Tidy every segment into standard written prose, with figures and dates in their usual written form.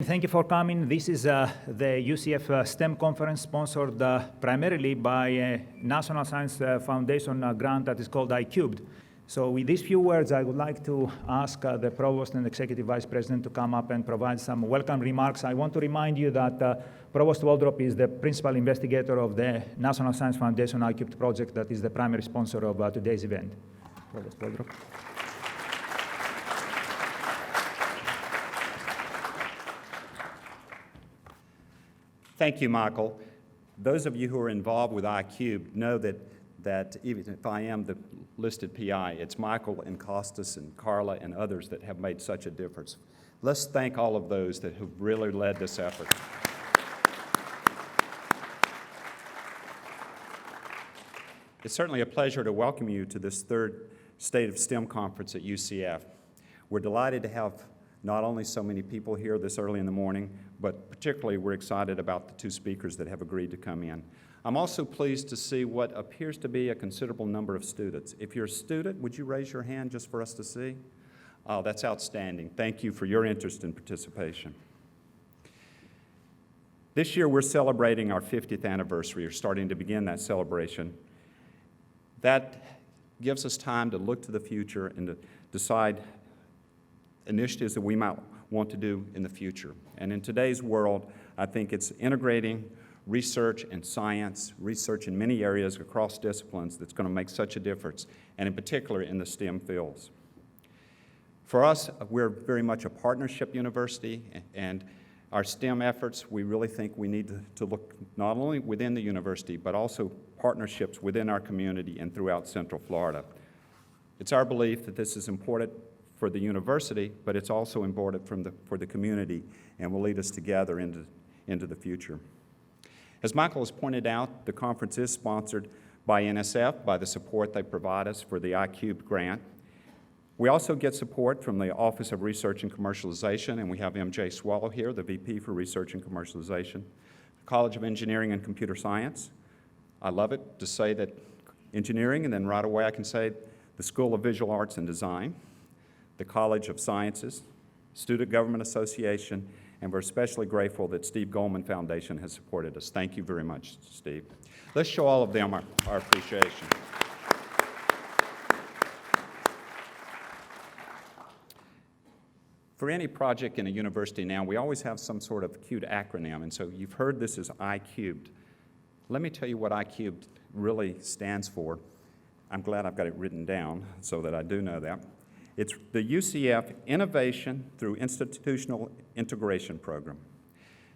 Thank you for coming. This is the UCF STEM conference sponsored primarily by a National Science Foundation grant that is called iCubed. So with these few words, I would like to ask the Provost and Executive Vice President to come up and provide some welcome remarks. I want to remind you that Provost Waldrop is the principal investigator of the National Science Foundation iCubed project that is the primary sponsor of today's event. Provost Waldrop. Thank you, Michael. Those of you who are involved with iCubed know that even if I am the listed PI, it's Michael and Costas and Carla and others that have made such a difference. Let's thank all of those that have really led this effort. It's certainly a pleasure to welcome you to this third State of STEM conference at UCF. We're delighted to have not only so many people here this early in the morning, but particularly we're excited about the two speakers that have agreed to come in. I'm also pleased to see what appears to be a considerable number of students. If you're a student, would you raise your hand just for us to see? Oh, that's outstanding. Thank you for your interest and participation. This year we're celebrating our 50th anniversary, or starting to begin that celebration. That gives us time to look to the future and to decide initiatives that we might want to do in the future. And in today's world, I think it's integrating research and science, research in many areas across disciplines that's going to make such a difference, and in particular in the STEM fields. For us, we're very much a partnership university, and our STEM efforts, we really think we need to look not only within the university, but also partnerships within our community and throughout Central Florida. It's our belief that this is important for the university, but it's also important for the community and will lead us together into the future. As Michael has pointed out, the conference is sponsored by NSF, by the support they provide us for the iCubed grant. We also get support from the Office of Research and Commercialization, and we have MJ Swallow here, the VP for Research and Commercialization, the College of Engineering and Computer Science. I love it to say that engineering, and then right away I can say the School of Visual Arts and Design, the College of Sciences, Student Government Association, and we're especially grateful that Steve Goldman Foundation has supported us. Thank you very much, Steve. Let's show all of them our appreciation. For any project in a university now, we always have some sort of cute acronym, and so you've heard this as iCubed. Let me tell you what iCubed really stands for. I'm glad I've got it written down so that I do know that. It's the UCF Innovation Through Institutional Integration Program.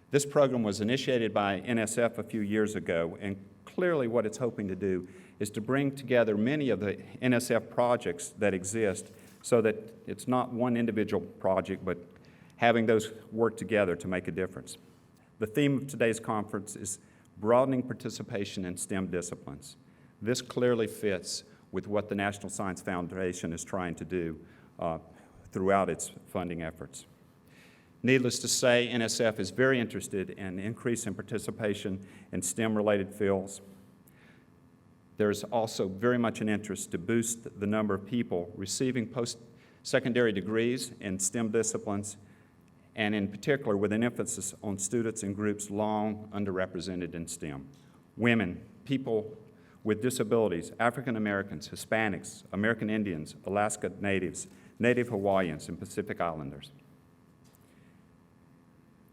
This program was initiated by NSF a few years ago, and clearly what it's hoping to do is to bring together many of the NSF projects that exist so that it's not one individual project, but having those work together to make a difference. The theme of today's conference is broadening participation in STEM disciplines. This clearly fits with what the National Science Foundation is trying to do throughout its funding efforts. Needless to say, NSF is very interested in increasing participation in STEM-related fields. There's also very much an interest to boost the number of people receiving post-secondary degrees in STEM disciplines, and in particular with an emphasis on students and groups long underrepresented in STEM. Women, people with disabilities, African Americans, Hispanics, American Indians, Alaska Natives, Native Hawaiians, and Pacific Islanders.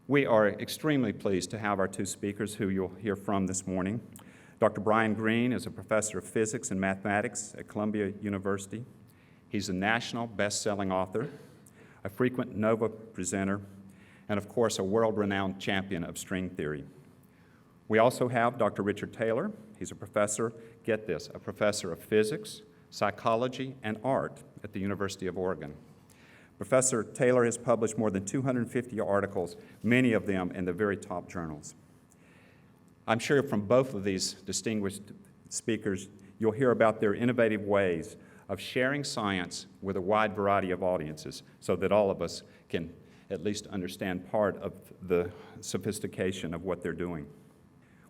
We are extremely pleased to have our two speakers who you'll hear from this morning. Dr. Brian Greene is a professor of physics and mathematics at Columbia University. He's a national best-selling author, a frequent NOVA presenter, and of course a world-renowned champion of string theory. We also have Dr. Richard Taylor. He's a professor, get this, a professor of physics, psychology, and art at the University of Oregon. Professor Taylor has published more than 250 articles, many of them in the very top journals. I'm sure from both of these distinguished speakers, you'll hear about their innovative ways of sharing science with a wide variety of audiences so that all of us can at least understand part of the sophistication of what they're doing.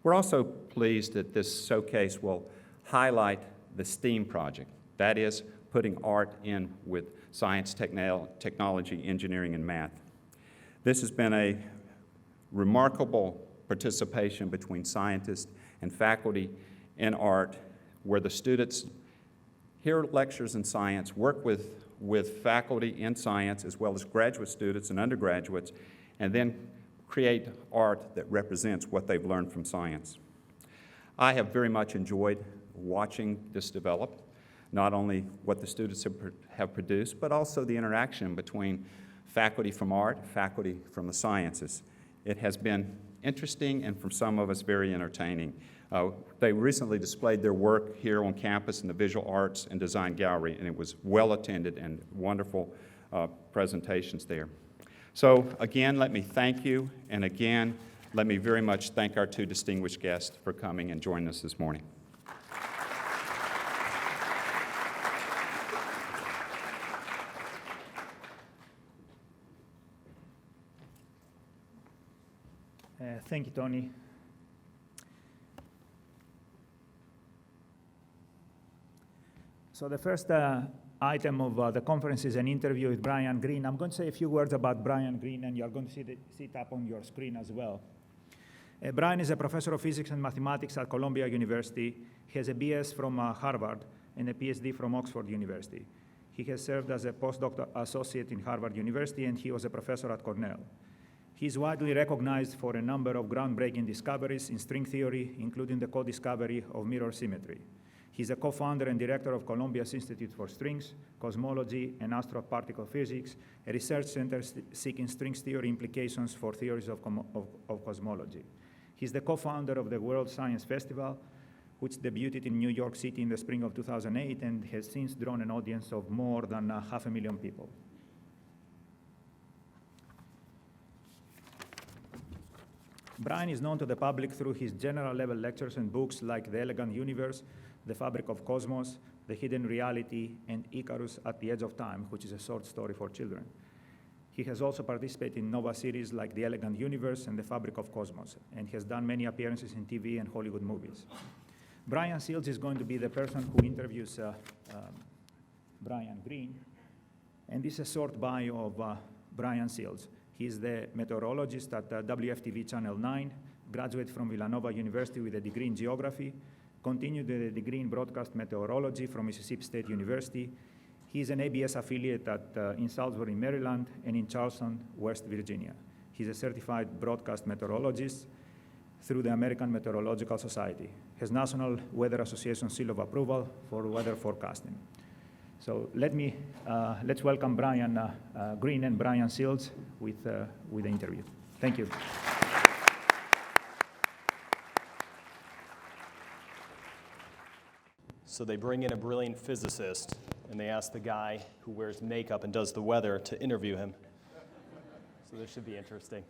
We're also pleased that this showcase will highlight the STEAM project, that is, putting art in with science, technology, engineering, and math. This has been a remarkable participation between scientists and faculty in art, where the students hear lectures in science, work with faculty in science, as well as graduate students and undergraduates, and then create art that represents what they've learned from science. I have very much enjoyed watching this develop, not only what the students have produced, but also the interaction between faculty from art, faculty from the sciences. It has been interesting and for some of us very entertaining. They recently displayed their work here on campus in the Visual Arts and Design Gallery, and it was well attended and wonderful presentations there. So again, let me thank you, and again, let me very much thank our two distinguished guests for coming and joining us this morning. Thank you, Tony. So the first item of the conference is an interview with Brian Greene. I'm going to say a few words about Brian Greene, and you're going to see it up on your screen as well. Brian is a professor of physics and mathematics at Columbia University. He has a BS from Harvard and a Ph.D. from Oxford University. He has served as a postdoctoral associate in Harvard University, and he was a professor at Cornell. He is widely recognized for a number of groundbreaking discoveries in string theory, including the co-discovery of mirror symmetry. He's a co-founder and director of Columbia's Institute for Strings, Cosmology, and Astroparticle Physics, a research center seeking strings theory implications for theories of cosmology. He's the co-founder of the World Science Festival, which debuted in New York City in the spring of 2008 and has since drawn an audience of more than 500,000 people. Brian is known to the public through his general-level lectures and books like The Elegant Universe, The Fabric of Cosmos, The Hidden Reality, and Icarus at the Edge of Time, which is a short story for children. He has also participated in NOVA series like The Elegant Universe and The Fabric of Cosmos, and has done many appearances in TV and Hollywood movies. Brian Seals is going to be the person who interviews Brian Greene, and this is a short bio of Brian Seals. He's the meteorologist at WFTV Channel 9, graduate from Villanova University with a degree in geography, continued with a degree in broadcast meteorology from Mississippi State University. He's an ABS affiliate in Salisbury, Maryland, and in Charleston, West Virginia. He's a certified broadcast meteorologist through the American Meteorological Society. Has National Weather Association seal of approval for weather forecasting. So let's welcome Brian Greene and Brian Seals with the interview. Thank you. So they bring in a brilliant physicist, and they ask the guy who wears makeup and does the weather to interview him. So this should be interesting.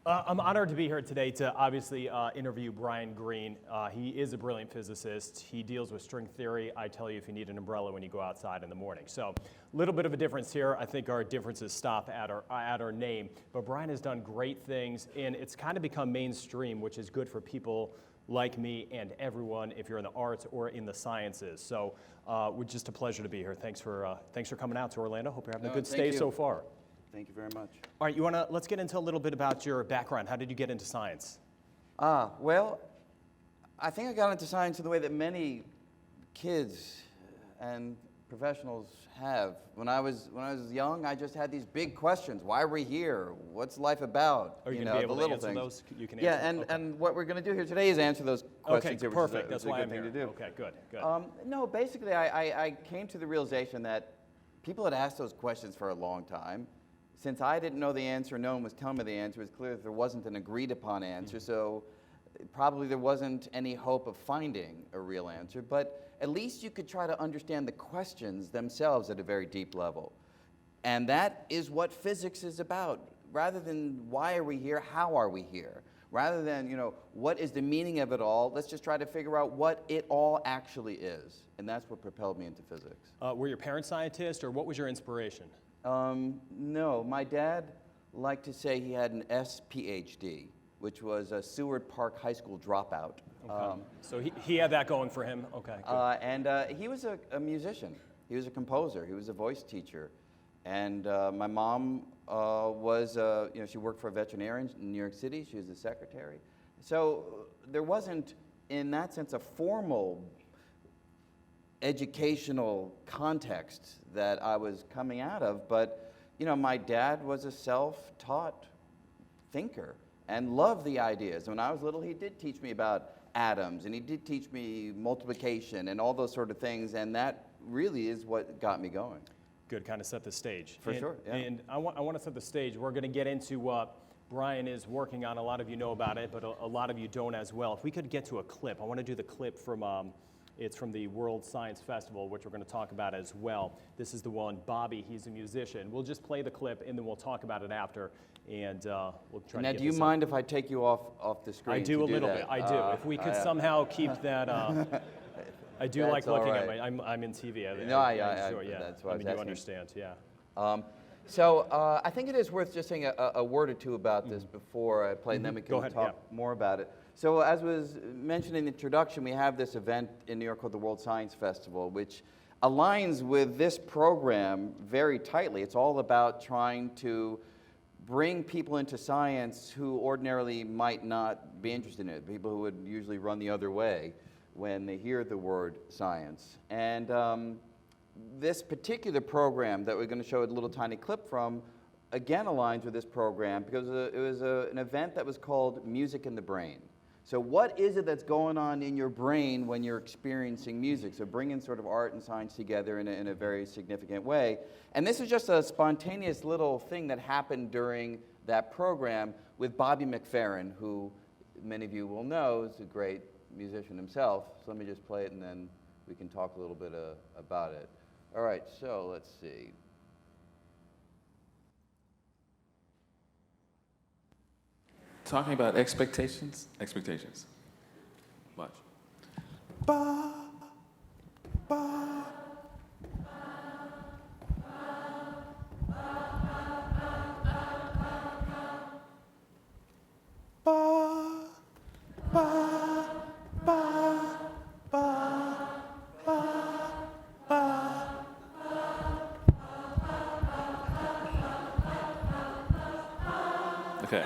I'm honored to be here today to obviously interview Brian Greene. He is a brilliant physicist. He deals with string theory. I tell you if you need an umbrella when you go outside in the morning. So a little bit of a difference here. I think our differences stop at our name. But Brian has done great things, and it's kind of become mainstream, which is good for people like me and everyone if you're in the arts or in the sciences. So it's just a pleasure to be here. Thanks for coming out to Orlando. Hope you're having a good stay so far. Thank you very much. All right, let's get into a little bit about your background. How did you get into science? Well, I think I got into science in the way that many kids and professionals have. When I was young, I just had these big questions. Why are we here? What's life about? Are you going to be able to answer those? You can answer. Okay. and what we're going to do here today is answer those questions. Okay, perfect. That's why I'm here. Okay, good. No, basically, I came to the realization that people had asked those questions for a long time. Since I didn't know the answer, no one was telling me the answer, it was clear that there wasn't an agreed-upon answer, so probably there wasn't any hope of finding a real answer, but at least you could try to understand the questions themselves at a very deep level. And that is what physics is about. Rather than why are we here, how are we here? Rather than, what is the meaning of it all, let's just try to figure out what it all actually is. And that's what propelled me into physics. Were your parents scientists, or what was your inspiration? No, my dad liked to say he had an Ph.D., which was a Seward Park High School dropout. Okay. So he had that going for him. Okay. Good. And he was a musician. He was a composer. He was a voice teacher. And my mom was, she worked for a veterinarian in New York City. She was the secretary. So there wasn't, in that sense, a formal educational context that I was coming out of. But, my dad was a self-taught thinker and loved the ideas. When I was little, he did teach me about atoms, and he did teach me multiplication and all those sort of things, and that really is what got me going. Good, kind of set the stage. For sure, yeah. And I want to set the stage. We're going to get into what Brian is working on. A lot of you know about it, but a lot of you don't as well. If we could get to a clip, I want to do the clip from, it's from the World Science Festival, which we're going to talk about as well. This is the one, Bobby, he's a musician. We'll just play the clip, and then we'll talk about it after, and we'll try to Now, get do you this mind if I take you off the screen? I do to a little that? bit. I do. If we could somehow keep that. I do like That's all looking right. at my. I'm in TV. I'm sure. Yeah. That's what I was you asking. understand. Yeah. So I think it is worth just saying a word or two about this before I play, and then we Go can ahead, talk more about it. So as was mentioned in the introduction, we have this event in New York called the World Science Festival, which aligns with this program very tightly. It's all about trying to bring people into science who ordinarily might not be interested in it, people who would usually run the other way when they hear the word science. And this particular program that we're going to show a little tiny clip from, again aligns with this program because it was an event that was called Music in the Brain. So what is it that's going on in your brain when you're experiencing music? So bringing sort of art and science together in a very significant way. And this is just a spontaneous little thing that happened during that program with Bobby McFerrin, who many of you will know is a great musician himself. So let me just play it and then we can talk a little bit about it. All right, so let's see. Talking about expectations. Watch. Ba, ba. Ba, ba, ba, ba, ba, ba. Okay.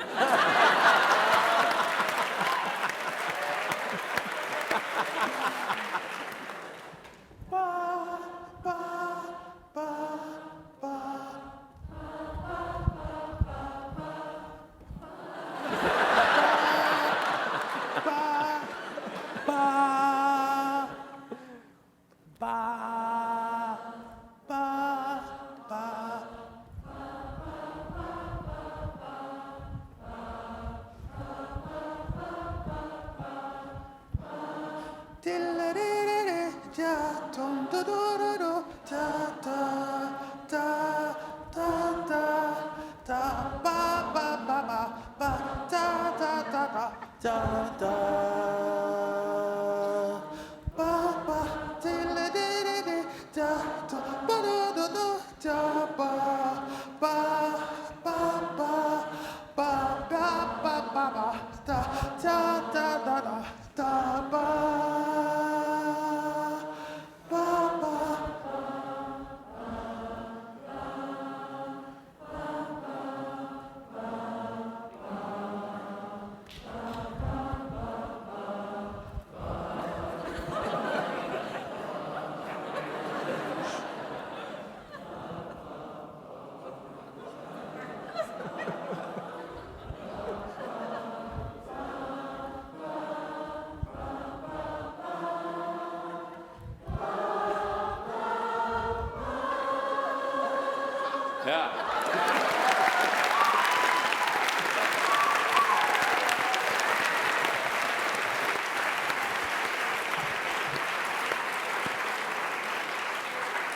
Yeah.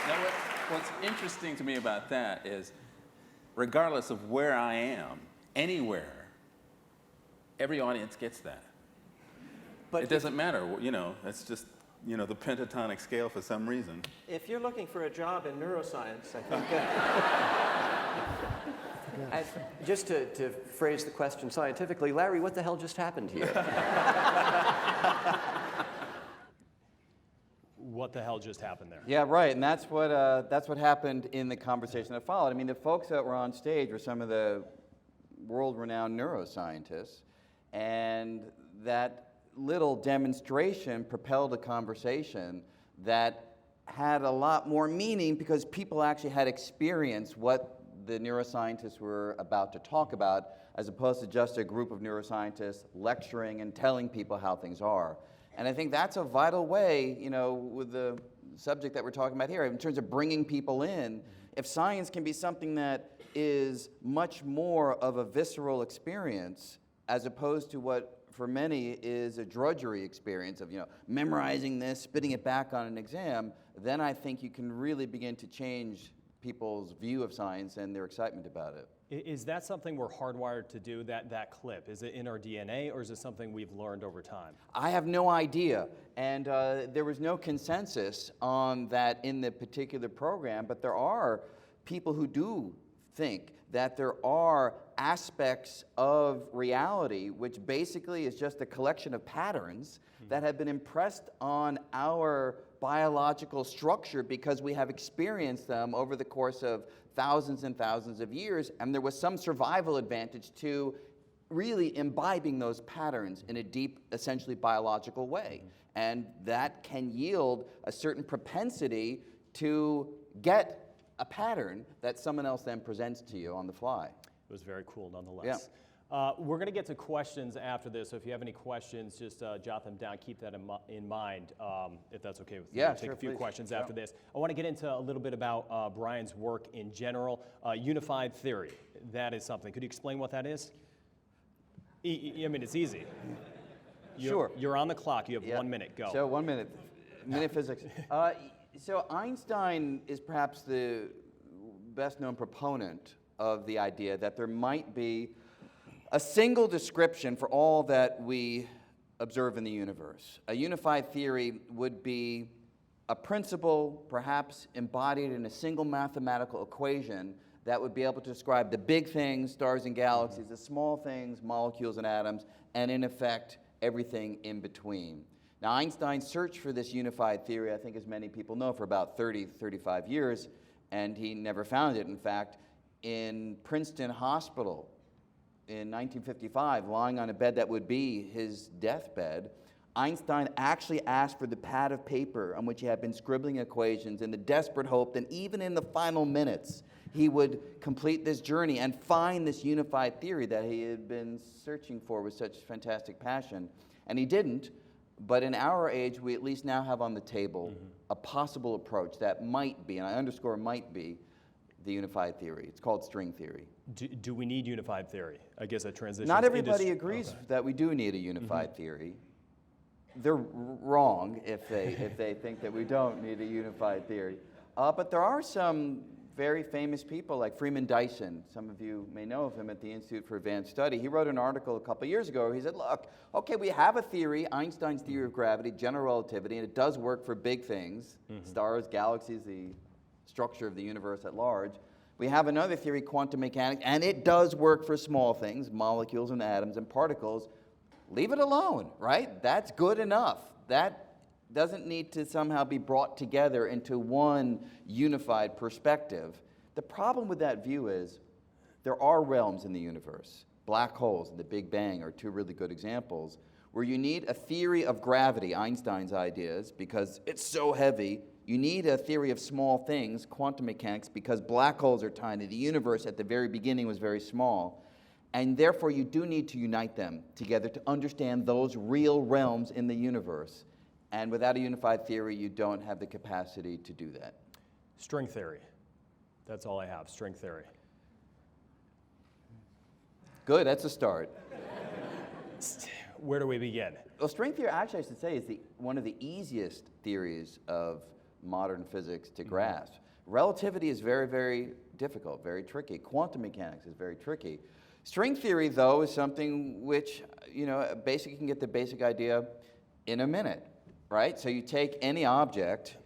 Now, what's interesting to me about that is, regardless of where I am, anywhere, every audience gets that. But it doesn't matter, it's just, the pentatonic scale for some reason. If you're looking for a job in neuroscience, I think, just to phrase the question scientifically, Larry, what the hell just happened here? What what the hell just happened there? Yeah, right, and that's what happened in the conversation that followed. I mean, the folks that were on stage were some of the world-renowned neuroscientists, and that little demonstration propelled a conversation that had a lot more meaning because people actually had experienced what the neuroscientists were about to talk about, as opposed to just a group of neuroscientists lecturing and telling people how things are. And I think that's a vital way, you know, with the subject that we're talking about here, in terms of bringing people in. If science can be something that is much more of a visceral experience, as opposed to what for many is a drudgery experience of, you know, memorizing this, spitting it back on an exam, then I think you can really begin to change people's view of science and their excitement about it. Is that something we're hardwired to do, that clip? Is it in our DNA, or is it something we've learned over time? I have no idea, and there was no consensus on that in the particular program, but there are people who do think that there are aspects of reality which basically is just a collection of patterns that have been impressed on our biological structure because we have experienced them over the course of thousands and thousands of years, and there was some survival advantage to really imbibing those patterns in a deep, essentially biological way. And that can yield a certain propensity to get a pattern that someone else then presents to you on the fly. It was very cool nonetheless. We're going to get to questions after this, so if you have any questions, just jot them down, keep that in mind, if that's okay with you. Yeah, We'll take sure, a few please. questions after this. I want to get into a little bit about Brian's work in general. Unified theory, that is something. Could you explain what that is? I mean, it's easy. Sure. You're on the clock. You have Yep. 1 minute. Go. So 1 minute. Minute physics. So Einstein is perhaps the best known proponent of the idea that there might be a single description for all that we observe in the universe. A unified theory would be a principle perhaps embodied in a single mathematical equation that would be able to describe the big things, stars and galaxies, the small things, molecules and atoms, and in effect, everything in between. Now, Einstein searched for this unified theory, I think as many people know, for about 30, 35 years, and he never found it. In fact, in Princeton Hospital in 1955, lying on a bed that would be his deathbed, Einstein actually asked for the pad of paper on which he had been scribbling equations in the desperate hope that even in the final minutes, he would complete this journey and find this unified theory that he had been searching for with such fantastic passion. And he didn't, but in our age, we at least now have on the table a possible approach that might be, and I underscore might be, the unified theory. It's called string theory. Do we need unified theory? I guess that transitions. Not everybody agrees that we do need a unified theory. They're wrong if they think that we don't need a unified theory. But there are some very famous people like Freeman Dyson. Some of you may know of him at the Institute for Advanced Study. He wrote an article a couple years ago where he said, look, okay, we have a theory, Einstein's theory of gravity, general relativity, and it does work for big things, stars, galaxies, the structure of the universe at large. We have another theory, quantum mechanics, and it does work for small things, molecules and atoms and particles. Leave it alone, right? That's good enough. That doesn't need to somehow be brought together into one unified perspective. The problem with that view is there are realms in the universe. Black holes and the Big Bang are two really good examples where you need a theory of gravity, Einstein's ideas, because it's so heavy. You need a theory of small things, quantum mechanics, because black holes are tiny. The universe at the very beginning was very small. And therefore, you do need to unite them together to understand those real realms in the universe. And without a unified theory, you don't have the capacity to do that. String theory. That's all I have, string theory. Good, that's a start. Where do we begin? Well, string theory, actually, I should say, is one of the easiest theories of modern physics to grasp. Relativity is very, very difficult, very tricky. Quantum mechanics is very tricky. String theory, though, is something which, you can get the basic idea in a minute, right? So you take any object,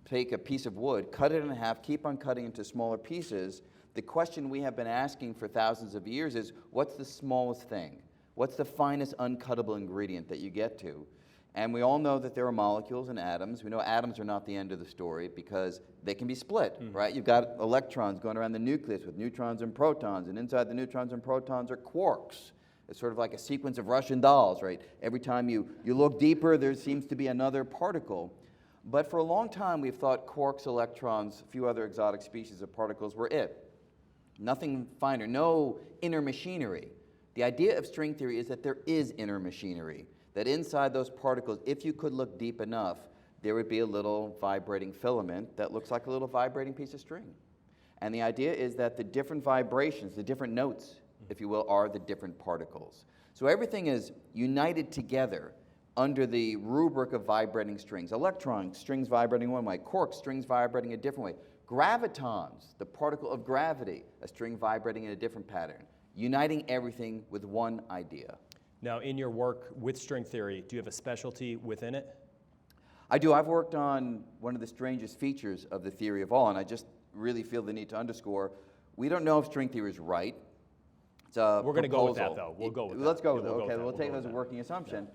take a piece of wood, cut it in half, keep on cutting into smaller pieces. The question we have been asking for thousands of years is, what's the smallest thing? What's the finest uncuttable ingredient that you get to? And we all know that there are molecules and atoms. We know atoms are not the end of the story because they can be split, right? You've got electrons going around the nucleus with neutrons and protons, and inside the neutrons and protons are quarks. It's sort of like a sequence of Russian dolls, right? Every time you look deeper, there seems to be another particle. But for a long time, we've thought quarks, electrons, a few other exotic species of particles were it. Nothing finer, no inner machinery. The idea of string theory is that there is inner machinery, that inside those particles, if you could look deep enough, there would be a little vibrating filament that looks like a little vibrating piece of string. And the idea is that the different vibrations, the different notes, if you will, are the different particles. So everything is united together under the rubric of vibrating strings. Electrons, strings vibrating one way. Quarks, strings vibrating a different way. Gravitons, the particle of gravity, a string vibrating in a different pattern. Uniting everything with one idea. Now, in your work with string theory, do you have a specialty within it? I do. I've worked on one of the strangest features of the theory of all, and I just really feel the need to underscore, we don't know if string theory is right. It's a We're going to go with that, proposal. though. We'll go with that. Let's go with Yeah, it. we'll go Okay, with that. we'll take it as a working assumption.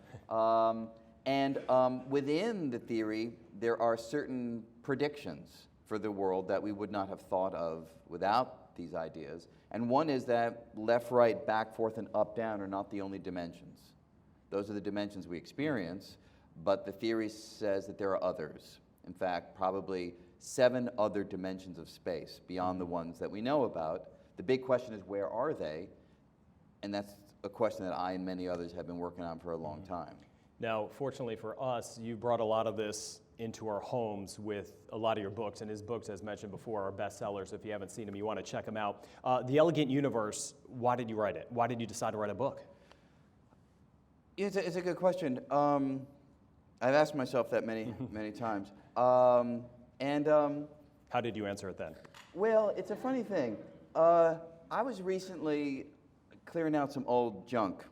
And within the theory, there are certain predictions for the world that we would not have thought of without these ideas. And one is that left, right, back, forth, and up, down are not the only dimensions. Those are the dimensions we experience, but the theory says that there are others. In fact, probably 7 other dimensions of space beyond the ones that we know about. The big question is, where are they? And that's a question that I and many others have been working on for a long time. Now, fortunately for us, you brought a lot of this into our homes with a lot of your books, and his books, as mentioned before, are bestsellers. If you haven't seen them, you want to check them out. The Elegant Universe, why did you write it? Why did you decide to write a book? It's a good question. I've asked myself that many, many times. How did you answer it then? Well, it's a funny thing. I was recently clearing out some old junk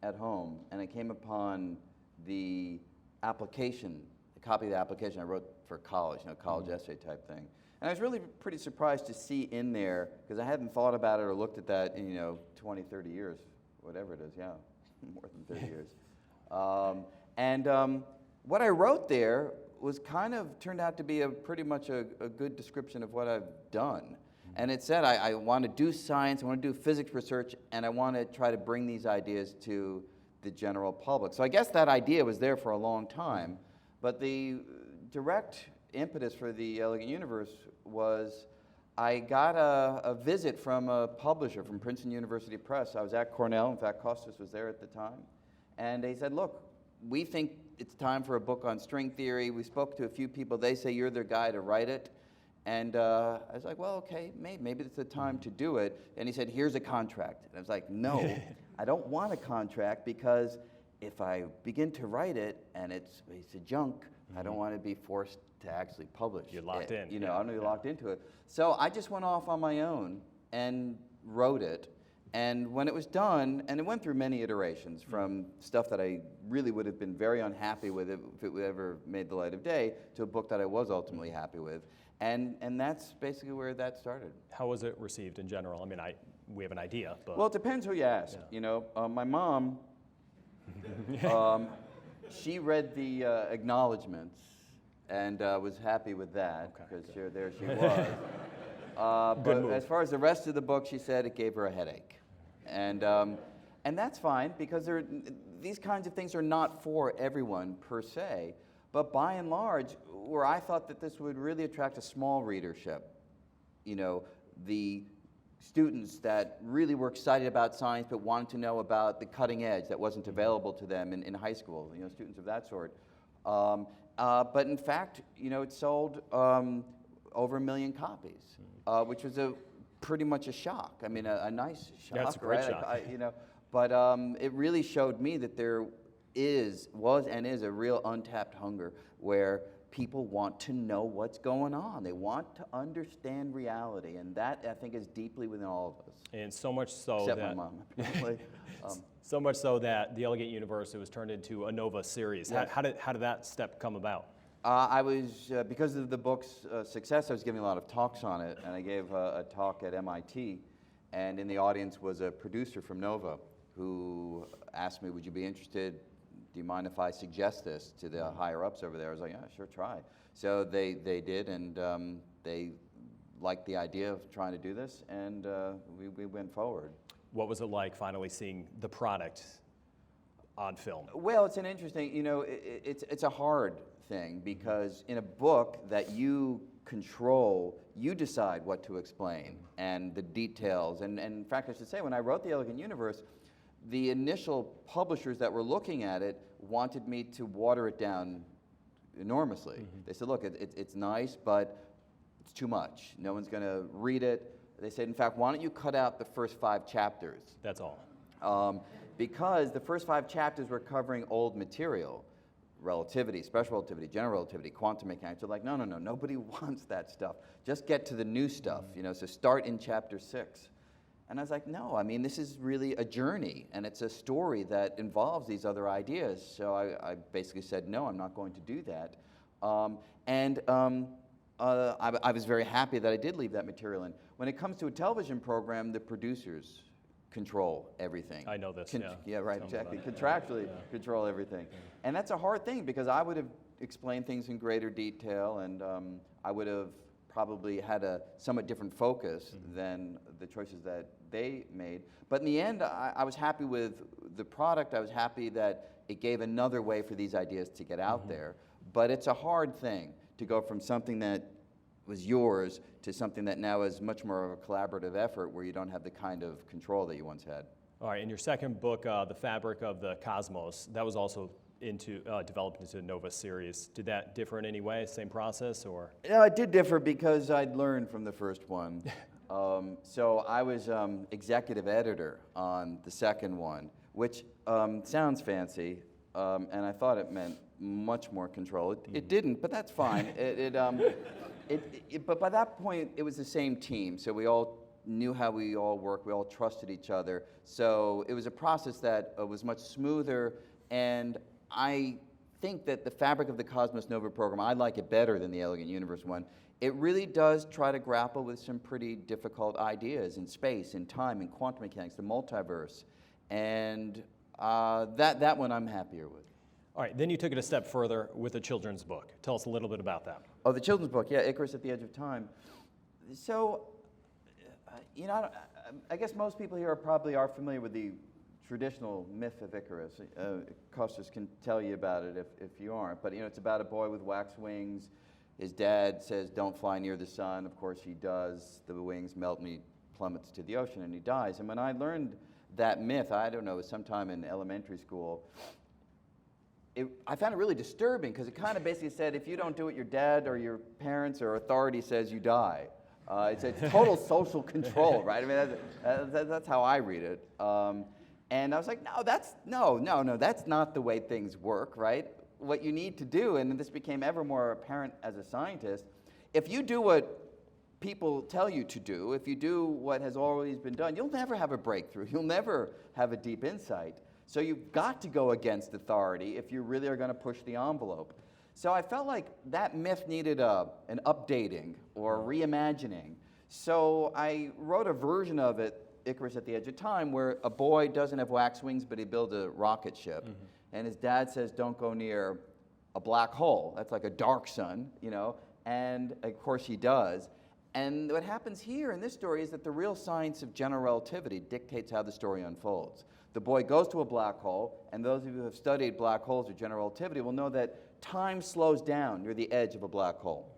at home, and I came upon the application, a copy of the application I wrote for college, college essay type thing. And I was really pretty surprised to see in there, because I hadn't thought about it or looked at that in, 20, 30 years, whatever it is, yeah, more than 30 years. What I wrote there was turned out to be pretty much a good description of what I've done. And it said, I want to do science, I want to do physics research, and I want to try to bring these ideas to the general public. So I guess that idea was there for a long time, but the direct impetus for the Elegant Universe was I got a visit from a publisher from Princeton University Press. I was at Cornell, in fact, Costas was there at the time, and they said, look, we think it's time for a book on string theory. We spoke to a few people, they say you're their guy to write it. And I was like, well, okay, maybe it's the time to do it. And he said, here's a contract. And I was like, no, I don't want a contract, because if I begin to write it and it's a piece of junk, I don't want to be forced to actually publish it. You're locked in. I don't know, you're locked into it. So I just went off on my own and wrote it. And when it was done, and it went through many iterations, from stuff that I really would have been very unhappy with if it ever made the light of day, to a book that I was ultimately happy with. And that's basically where that started. How was it received in general? I mean, we have an idea, but... Well, it depends who you ask. Yeah. My mom, she read the acknowledgments and was happy with that, because there she was. But as far as the rest of the book, she said it gave her a headache. And that's fine, because these kinds of things are not for everyone per se. But by and large, where I thought that this would really attract a small readership, the students that really were excited about science but wanted to know about the cutting edge that wasn't available to them in high school, students of that sort. But in fact, it sold over 1 million copies, which was pretty much a shock. I mean, a nice shock. Yeah, it's a great right? shock. But it really showed me that there was and is a real untapped hunger where people want to know what's going on. They want to understand reality, and that, I think, is deeply within all of us. And so much so Except that... my mom, apparently. So much so that the Elegant Universe, it was turned into a Nova series. Yes. How did that step come about? I was, because of the book's success, I was giving a lot of talks on it, and I gave a talk at MIT, and in the audience was a producer from Nova who asked me, would you be interested, do do you mind if I suggest this to the higher-ups over there? I was like, yeah, sure, try. So they did, and they liked the idea of trying to do this, and we went forward. What was it like finally seeing the product on film? Well, it's an interesting, it's a hard thing, because in a book that you control, you decide what to explain and the details. And in fact, I should say, when I wrote The Elegant Universe, the initial publishers that were looking at it wanted me to water it down enormously. They said, look, it's nice, but it's too much. No one's going to read it. They said, in fact, why don't you cut out the first 5 chapters? That's all. Because the first 5 chapters were covering old material. Relativity, special relativity, general relativity, quantum mechanics. They're like, no, nobody wants that stuff. Just get to the new stuff, so start in chapter 6. And I was like, no, I mean, this is really a journey, and it's a story that involves these other ideas. So I basically said, no, I'm not going to do that. I was very happy that I did leave that material in. When it comes to a television program, the producers control everything. I know this, Yeah, right, Tell me exactly. about it. Contractually control everything. And that's a hard thing, because I would have explained things in greater detail, and I would have probably had a somewhat different focus than the choices that they made. But in the end, I was happy with the product. I was happy that it gave another way for these ideas to get out there. But it's a hard thing to go from something that was yours to something that now is much more of a collaborative effort, where you don't have the kind of control that you once had. All right, in your second book, The Fabric of the Cosmos, that was also developed into a Nova series. Did that differ in any way? Same process, or? No, it did differ, because I'd learned from the first one. So I was executive editor on the second one, which sounds fancy, and I thought it meant much more control. It didn't, but that's fine. But by that point, it was the same team, so we all knew how we all worked. We all trusted each other. So it was a process that was much smoother, and I think that the Fabric of the Cosmos Nova program, I like it better than the Elegant Universe one. It really does try to grapple with some pretty difficult ideas in space, in time, in quantum mechanics, the multiverse, and that one I'm happier with. All right, then you took it a step further with a children's book. Tell us a little bit about that. Oh, the children's book, yeah, Icarus at the Edge of Time. So, I guess most people here are familiar with the traditional myth of Icarus. Costas can tell you about it if you aren't. But it's about a boy with wax wings. His dad says, don't fly near the sun. Of course he does. The wings melt and he plummets to the ocean and he dies. And when I learned that myth, I don't know, it was sometime in elementary school, I found it really disturbing, because it kind of basically said, if you don't do what your dad or your parents or authority says, you die. It's total social control, right? I mean, that's how I read it. And I was like, no, that's not the way things work, right? What you need to do, and this became ever more apparent as a scientist, if you do what people tell you to do, if you do what has always been done, you'll never have a breakthrough. You'll never have a deep insight. So you've got to go against authority if you really are going to push the envelope. So I felt like that myth needed an updating or reimagining. So I wrote a version of it, Icarus at the Edge of Time, where a boy doesn't have wax wings, but he builds a rocket ship. And his dad says, don't go near a black hole. That's like a dark sun, and of course he does. And what happens here in this story is that the real science of general relativity dictates how the story unfolds. The boy goes to a black hole, and those of you who have studied black holes or general relativity will know that time slows down near the edge of a black hole.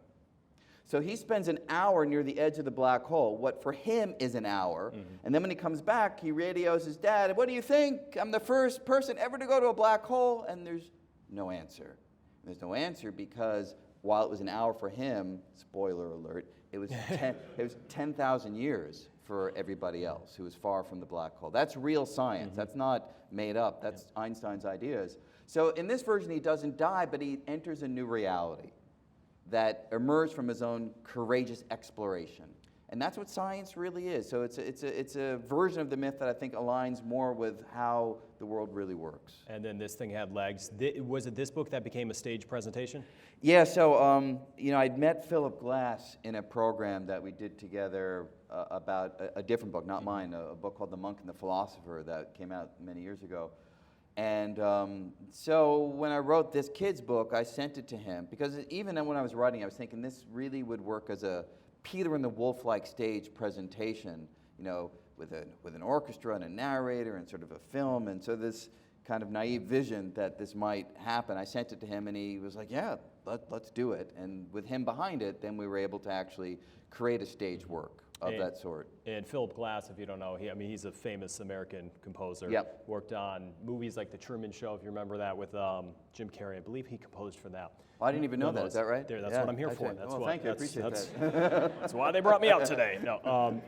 So he spends an hour near the edge of the black hole, what for him is an hour, and then when he comes back, he radios his dad, what do you think? I'm the first person ever to go to a black hole, and there's no answer. There's no answer because while it was an hour for him, spoiler alert, it was 10,000 years for everybody else who was far from the black hole. That's real science. That's not made up. That's Einstein's ideas. So in this version, he doesn't die, but he enters a new reality that emerged from his own courageous exploration. And that's what science really is. So it's a version of the myth that I think aligns more with how the world really works. And then this thing had legs. Was it this book that became a stage presentation? Yeah, so I'd met Philip Glass in a program that we did together about a different book, not mine, a book called The Monk and the Philosopher that came out many years ago. And so when I wrote this kid's book, I sent it to him because even when I was writing, I was thinking this really would work as a Peter and the Wolf-like stage presentation, you know, with an orchestra and a narrator and sort of a film, and so this kind of naive vision that this might happen. I sent it to him, and he was like, "Yeah, let's do it." And with him behind it, then we were able to actually create a stage work of that sort. And Philip Glass, if you don't know, he's a famous American composer. Yep. Worked on movies like The Truman Show, if you remember that, with Jim Carrey. I believe he composed for that. Well, I didn't even know that. Is that right? There, that's Yeah, what I'm here I for. did. That's well, what, thank you. I that's, appreciate that's, that. that's why they brought me out today. No.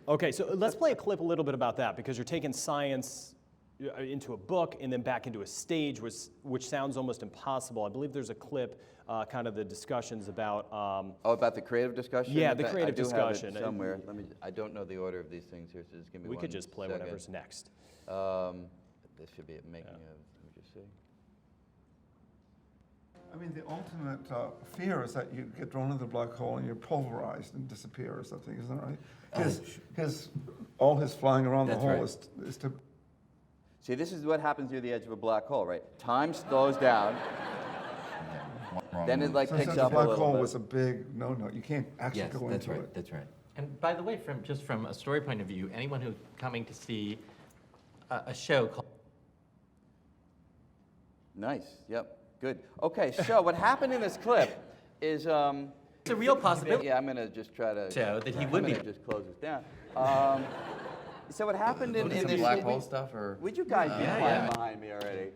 Okay, so let's play a clip a little bit about that, because you're taking science into a book and then back into a stage, which sounds almost impossible. I believe there's a clip, kind of the discussions about. Oh, about the creative discussion? Yeah, the I creative do discussion. Have it somewhere. I don't know the order of these things here, so just give me We one could just play second. whatever's next. This should be it making of, let me just see. I mean, the ultimate fear is that you get thrown into the black hole and you're pulverized and disappear or something, isn't that right? All his flying around the That's hole right. is to. See, this is what happens near the edge of a black hole, right? Time slows down, then it like So picks the up a black little hole bit. was a big no-no. You can't actually Yes, go that's into right, it. that's right. And by the way, from a story point of view, anyone who's coming to see a show called Nice, yep, good. Okay, so what happened in this clip is, It's a real possibility. yeah, I'm gonna just try to. Show that he I'm would be- gonna just close this down. So what happened in this. black hole stuff, or? Would you guys be Yeah, quiet yeah. behind me already?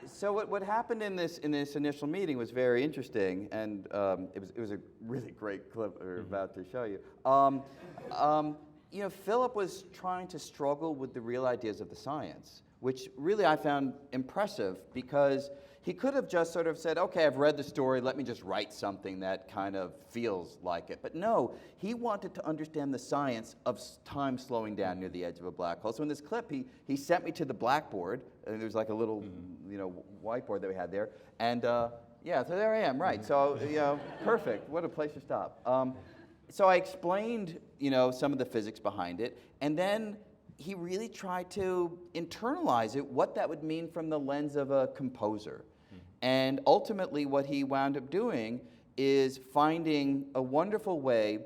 So what happened in this initial meeting was very interesting, and it was a really great clip we're about to show you. You know, Philip was trying to struggle with the real ideas of the science, which really I found impressive, because he could have just sort of said, okay, I've read the story, let me just write something that kind of feels like it. But no, he wanted to understand the science of time slowing down near the edge of a black hole. So in this clip, he sent me to the blackboard, and there was like a little you know, whiteboard that we had there. And yeah, so there I am, right. So, you know, perfect, what a place to stop. So I explained, you know, some of the physics behind it, and then he really tried to internalize it, what that would mean from the lens of a composer. And ultimately what he wound up doing is finding a wonderful way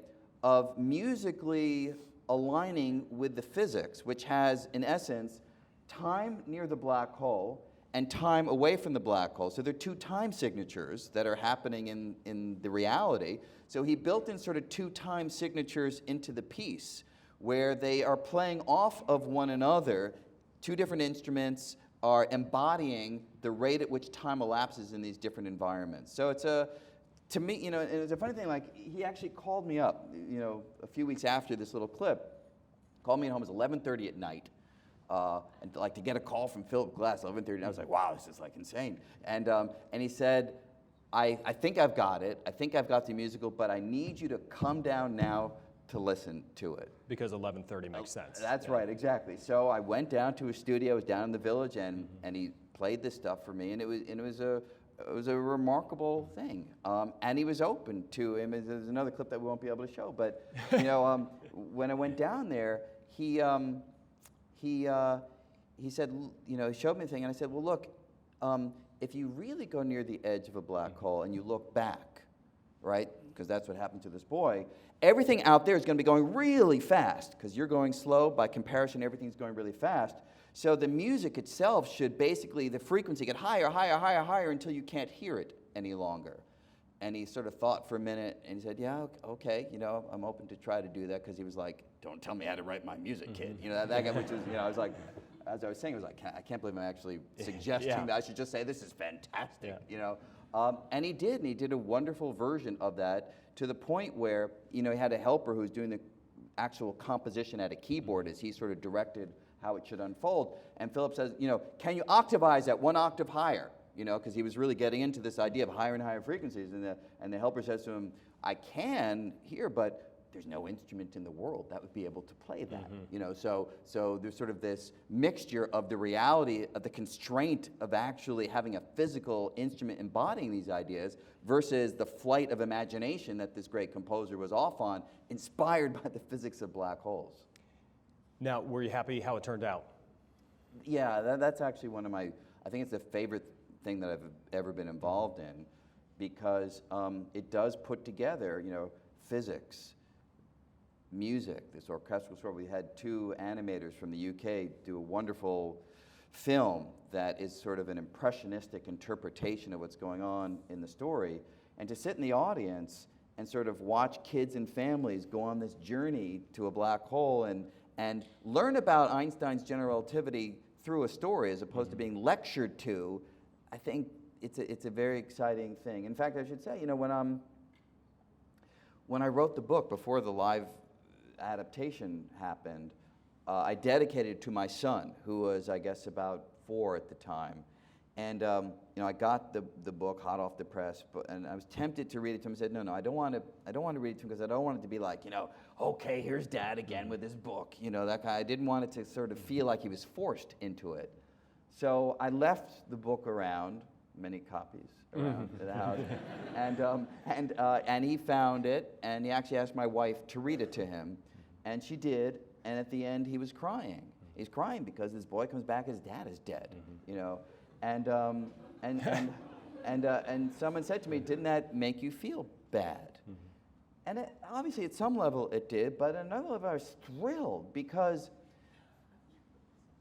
of musically aligning with the physics, which has, in essence, time near the black hole and time away from the black hole. So there are two time signatures that are happening in the reality. So he built in sort of two time signatures into the piece, where they are playing off of one another. Two different instruments are embodying the rate at which time elapses in these different environments. So it's to me, you know, and it's a funny thing, like, he actually called me up, you know, a few weeks after this little clip, called me at home, it was 11:30 at night, and like to get a call from Philip Glass, 11:30, and I was like, wow, this is like insane. And he said, I think I've got it, I think I've got the musical, but I need you to come down now to listen to it. Because 11:30 makes sense. That's right, exactly. So I went down to his studio, I was down in the Village, and he played this stuff for me, and it was a remarkable thing. And he was open to him. There's another clip that we won't be able to show, but you know, when I went down there, he said, you know, he showed me the thing, and I said, well, look, if you really go near the edge of a black hole and you look back, right, because that's what happened to this boy, everything out there is going to be going really fast, because you're going slow. By comparison, everything's going really fast. So the music itself should basically, the frequency get higher, higher, higher, higher until you can't hear it any longer. And he sort of thought for a minute, and he said, yeah, okay, you know, I'm open to try to do that, because he was like, don't tell me how to write my music, kid. You know, that guy, which was, you know, I was like, as I was saying, I was like, I can't believe I'm actually suggesting that I should just say this is fantastic, you know. And he did a wonderful version of that, to the point where, you know, he had a helper who was doing the actual composition at a keyboard as he sort of directed how it should unfold. And Philip says, you know, can you octavize that one octave higher? You know, because he was really getting into this idea of higher and higher frequencies. And the helper says to him, I can hear, but there's no instrument in the world that would be able to play that. You know, so there's sort of this mixture of the reality of the constraint of actually having a physical instrument embodying these ideas versus the flight of imagination that this great composer was off on, inspired by the physics of black holes. Now, were you happy how it turned out? Yeah, that's actually one of my, I think it's the favorite thing that I've ever been involved in, because it does put together, you know, physics, music, this orchestral score. We had 2 animators from the UK do a wonderful film that is sort of an impressionistic interpretation of what's going on in the story. And to sit in the audience and sort of watch kids and families go on this journey to a black hole and learn about Einstein's general relativity through a story as opposed to being lectured to, I think it's a very exciting thing. In fact, I should say, you know, when I wrote the book, before the live adaptation happened, I dedicated it to my son, who was, I guess, about 4 at the time. And you know, I got the book hot off the press, and I was tempted to read it to him. I said, no, I don't want to read it to him because I don't want it to be like, you know, okay, here's Dad again with his book, you know, that kind. I didn't want it to sort of feel like he was forced into it. So I left the book around, many copies around the house, and he found it, and he actually asked my wife to read it to him, and she did. And at the end, he was crying. He's crying because this boy comes back, his dad is dead, you know. And someone said to me, didn't that make you feel bad? And obviously, at some level, it did, but at another level, I was thrilled, because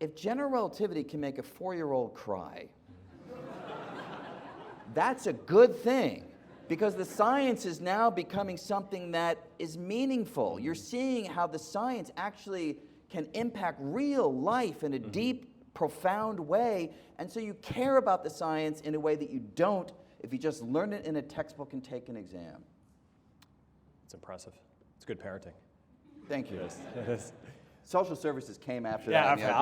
if general relativity can make a 4-year-old cry, that's a good thing, because the science is now becoming something that is meaningful. You're seeing how the science actually can impact real life in a deep, profound way, and so you care about the science in a way that you don't if you just learn it in a textbook and take an exam. It's impressive. It's good parenting. Thank you. It is. Social services came after Yeah, that. you know,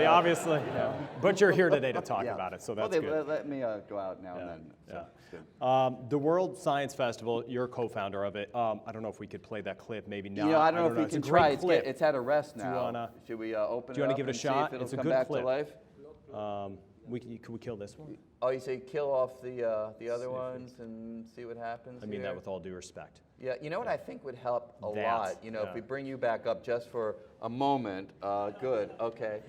obviously. Yeah. But you're here today to talk yeah. about it, so Well, that's they good. let me go out now and then. So Yeah. it's good. The World Science Festival, you're a co-founder of it. I don't know if we could play that clip, maybe not. You know, I don't know if we It's can a great try. clip. It's at a rest Do you now. wanna- Should we open do you it wanna up give it a and see shot? if it'll It's a come good back clip. to life? Could we kill this one? Oh, you say kill off the other ones and see what happens I mean here? that with all due respect. Yeah, you know what I think would help a That, lot? You know, yeah. if we bring you back up just for a moment, good, okay.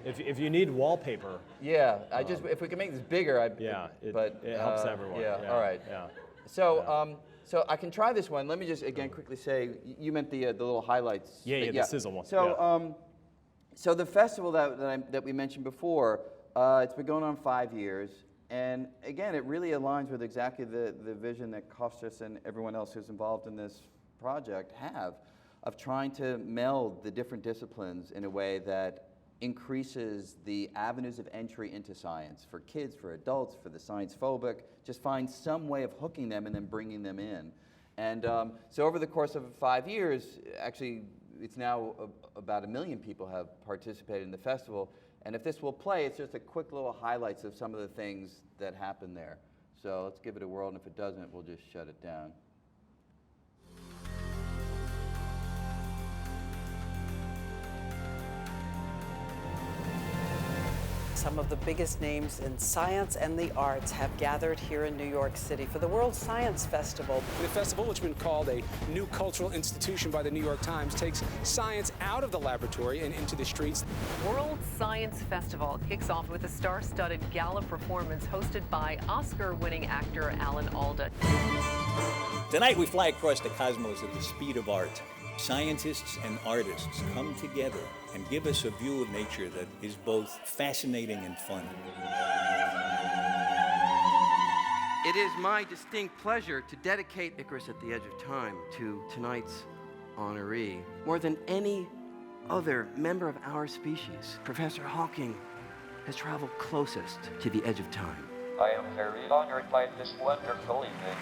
If you need wallpaper, Yeah, if we can make this bigger, it helps everyone. Yeah, all right. Yeah. So, so I can try this one. Let me just again quickly say, you meant the little highlights. Yeah, the sizzle one. So, yeah. So the festival that we mentioned before, it's been going on 5 years, and again, it really aligns with exactly the vision that Kostas and everyone else who's involved in this project have, of trying to meld the different disciplines in a way that increases the avenues of entry into science for kids, for adults, for the science phobic. Just find some way of hooking them and then bringing them in. And so over the course of 5 years, actually, it's now about 1 million people have participated in the festival. And if this will play, it's just a quick little highlights of some of the things that happened there. So let's give it a whirl, and if it doesn't, we'll just shut it down. Some of the biggest names in science and the arts have gathered here in New York City for the World Science Festival. The festival, which has been called a new cultural institution by the New York Times, takes science out of the laboratory and into the streets. World Science Festival kicks off with a star-studded gala performance hosted by Oscar-winning actor Alan Alda. Tonight we fly across the cosmos at the speed of art. Scientists and artists come together and give us a view of nature that is both fascinating and fun. It is my distinct pleasure to dedicate Icarus at the Edge of Time to tonight's honoree. More than any other member of our species, Professor Hawking has traveled closest to the edge of time. I am very honored by this wonderful evening.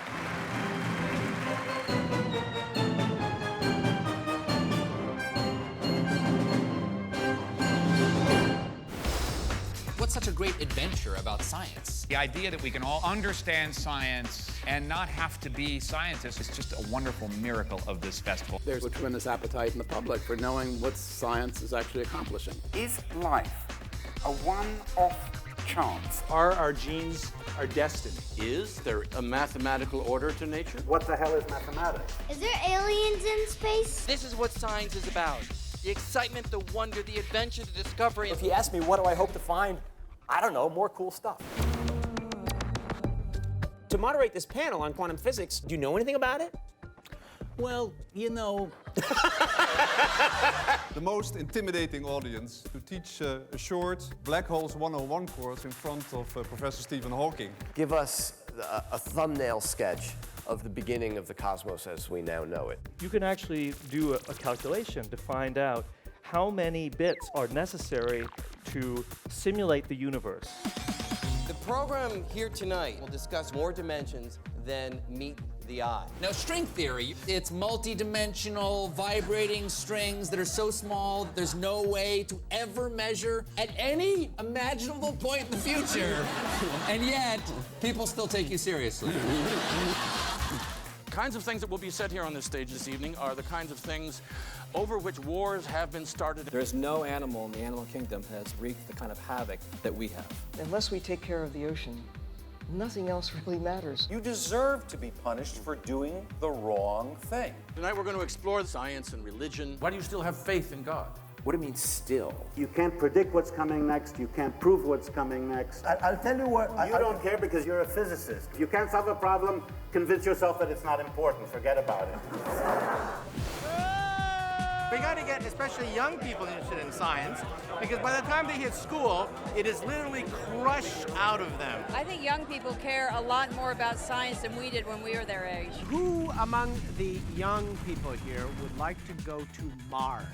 What's such a great adventure about science? The idea that we can all understand science and not have to be scientists is just a wonderful miracle of this festival. There's a tremendous appetite in the public for knowing what science is actually accomplishing. Is life a one-off chance? Are our genes our destiny? Is there a mathematical order to nature? What the hell is mathematics? Is there aliens in space? This is what science is about. The excitement, the wonder, the adventure, the discovery. If you ask me, what do I hope to find? I don't know, more cool stuff. To moderate this panel on quantum physics, do you know anything about it? Well, you know. The most intimidating audience to teach a short Black Holes 101 course in front of Professor Stephen Hawking. Give us a thumbnail sketch of the beginning of the cosmos as we now know it. You can actually do a calculation to find out how many bits are necessary to simulate the universe. The program here tonight will discuss more dimensions than meet the eye. Now, string theory, it's multi-dimensional, vibrating strings that are so small that there's no way to ever measure at any imaginable point in the future. And yet, people still take you seriously. Kinds of things that will be said here on this stage this evening are the kinds of things over which wars have been started. There's no animal in the animal kingdom that has wreaked the kind of havoc that we have. Unless we take care of the ocean, nothing else really matters. You deserve to be punished for doing the wrong thing. Tonight we're going to explore science and religion. Why do you still have faith in God? What do you mean still? You can't predict what's coming next. You can't prove what's coming next. I'll tell you what. You don't care because you're a physicist. If you can't solve a problem, convince yourself that it's not important. Forget about it. We got to get especially young people interested in science, because by the time they hit school, it is literally crushed out of them. I think young people care a lot more about science than we did when we were their age. Who among the young people here would like to go to Mars?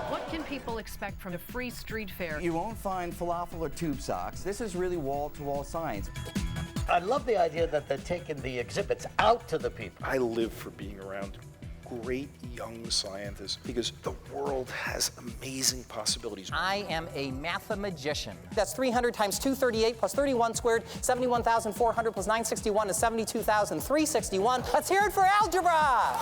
What can people expect from a free street fair? You won't find falafel or tube socks. This is really wall-to-wall science. I love the idea that they're taking the exhibits out to the people. I live for being around great young scientists because the world has amazing possibilities. I am a mathemagician. That's 300 times 238 plus 31 squared, 71,400 plus 961 is 72,361. Let's hear it for algebra!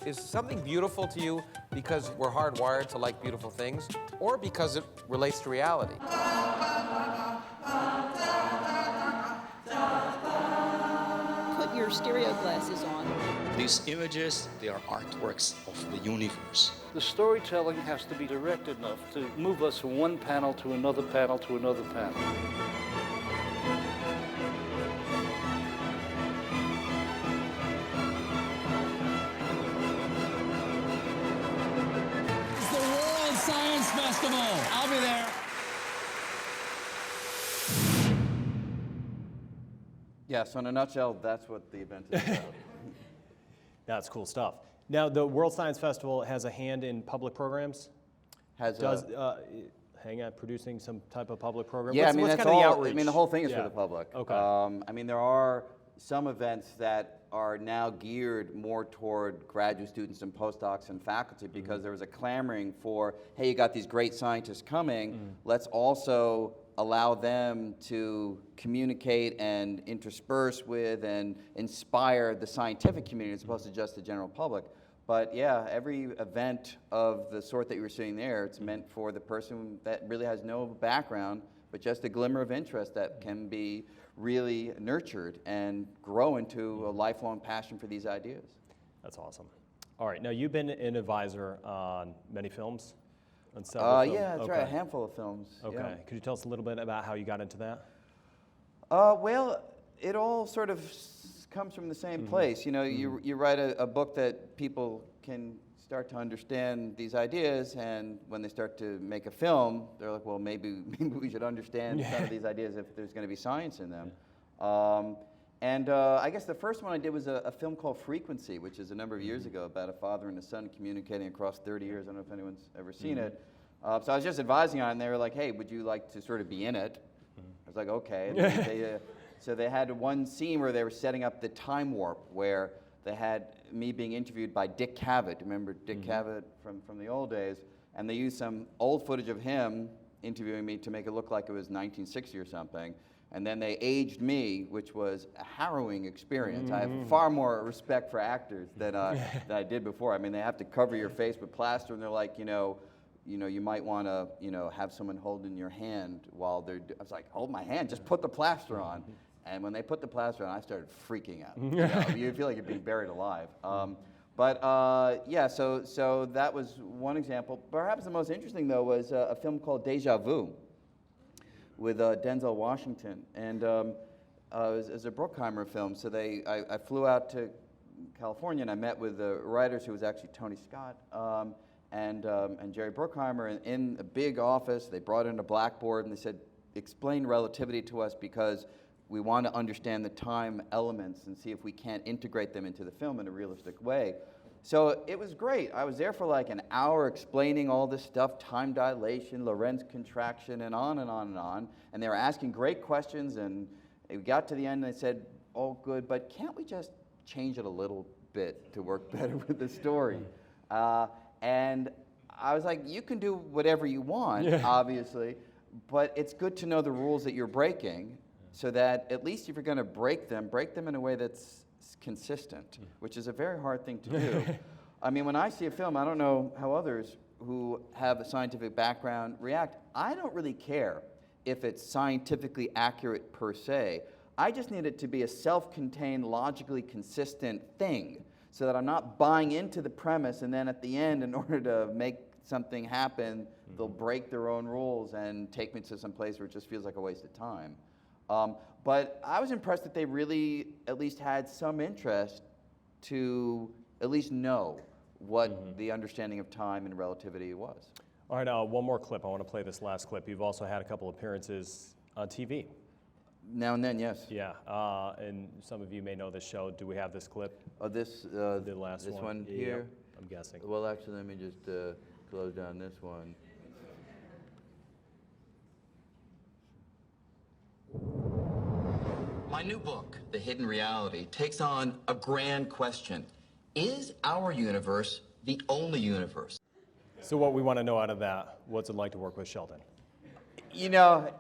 Is something beautiful to you because we're hardwired to like beautiful things, or because it relates to reality? Put your stereo glasses on. These images, they are artworks of the universe. The storytelling has to be directed enough to move us from one panel to another panel to another panel. Science Festival. I'll be there. Yeah, so in a nutshell, that's what the event is about. That's cool stuff. Now, the World Science Festival has a hand in public programs? Hang on, producing some type of public program? Yeah, what's, I mean, what's that's kind of the all. outreach? I mean, the whole thing is Yeah. for the public. Okay. I mean, there are some events that are now geared more toward graduate students and postdocs and faculty because there was a clamoring for, hey, you got these great scientists coming, let's also allow them to communicate and intersperse with and inspire the scientific community as opposed to just the general public. But yeah, every event of the sort that you were seeing there, it's meant for the person that really has no background, but just a glimmer of interest that can be really nurtured and grow into a lifelong passion for these ideas. That's awesome. All right, now you've been an advisor on many films? On several films? Yeah, that's right, a handful of films. Okay, yeah. Could you tell us a little bit about how you got into that? Well, it all sort of comes from the same place. You know, you write a book that people can start to understand these ideas, and when they start to make a film, they're like, well, maybe we should understand some of these ideas if there's going to be science in them. I guess the first one I did was a film called Frequency, which is a number of years ago about a father and a son communicating across 30 years. I don't know if anyone's ever seen it. So I was just advising on it, and they were like, hey, would you like to sort of be in it? I was like, okay. And so they had one scene where they were setting up the time warp, where they had me being interviewed by Dick Cavett. Remember Dick Cavett from the old days? And they used some old footage of him interviewing me to make it look like it was 1960 or something. And then they aged me, which was a harrowing experience. I have far more respect for actors than I did before. I mean, they have to cover your face with plaster, and they're like, you might want to, have someone holding your hand while they're. I was like, hold my hand, just put the plaster on. And when they put the plaster on, I started freaking out. You feel like you're being buried alive. Yeah, so that was one example. Perhaps the most interesting, though, was a film called Deja Vu with Denzel Washington. And it was a Bruckheimer film. So I flew out to California, and I met with the writers, who was actually Tony Scott and Jerry Bruckheimer. And in a big office, they brought in a blackboard, and they said, explain relativity to us, because we want to understand the time elements and see if we can't integrate them into the film in a realistic way. So it was great. I was there for like an hour explaining all this stuff, time dilation, Lorentz contraction, and on and on and on. And they were asking great questions, and we got to the end, and they said, oh, good, but can't we just change it a little bit to work better with the story? And I was like, you can do whatever you want, obviously, but it's good to know the rules that you're breaking, so that at least if you're going to break them in a way that's consistent, which is a very hard thing to do. I mean, when I see a film, I don't know how others who have a scientific background react. I don't really care if it's scientifically accurate per se. I just need it to be a self-contained, logically consistent thing, so that I'm not buying into the premise, and then at the end, in order to make something happen, they'll break their own rules and take me to some place where it just feels like a waste of time. But I was impressed that they really at least had some interest to at least know what the understanding of time and relativity was. All right, one more clip. I want to play this last clip. You've also had a couple appearances on TV. Now and then, yes. Yeah, and some of you may know this show. Do we have this clip? The last this one here? Yep, I'm guessing. Well, actually, let me just close down this one. My new book, The Hidden Reality, takes on a grand question. Is our universe the only universe? So what we want to know out of that, what's it like to work with Sheldon? You know,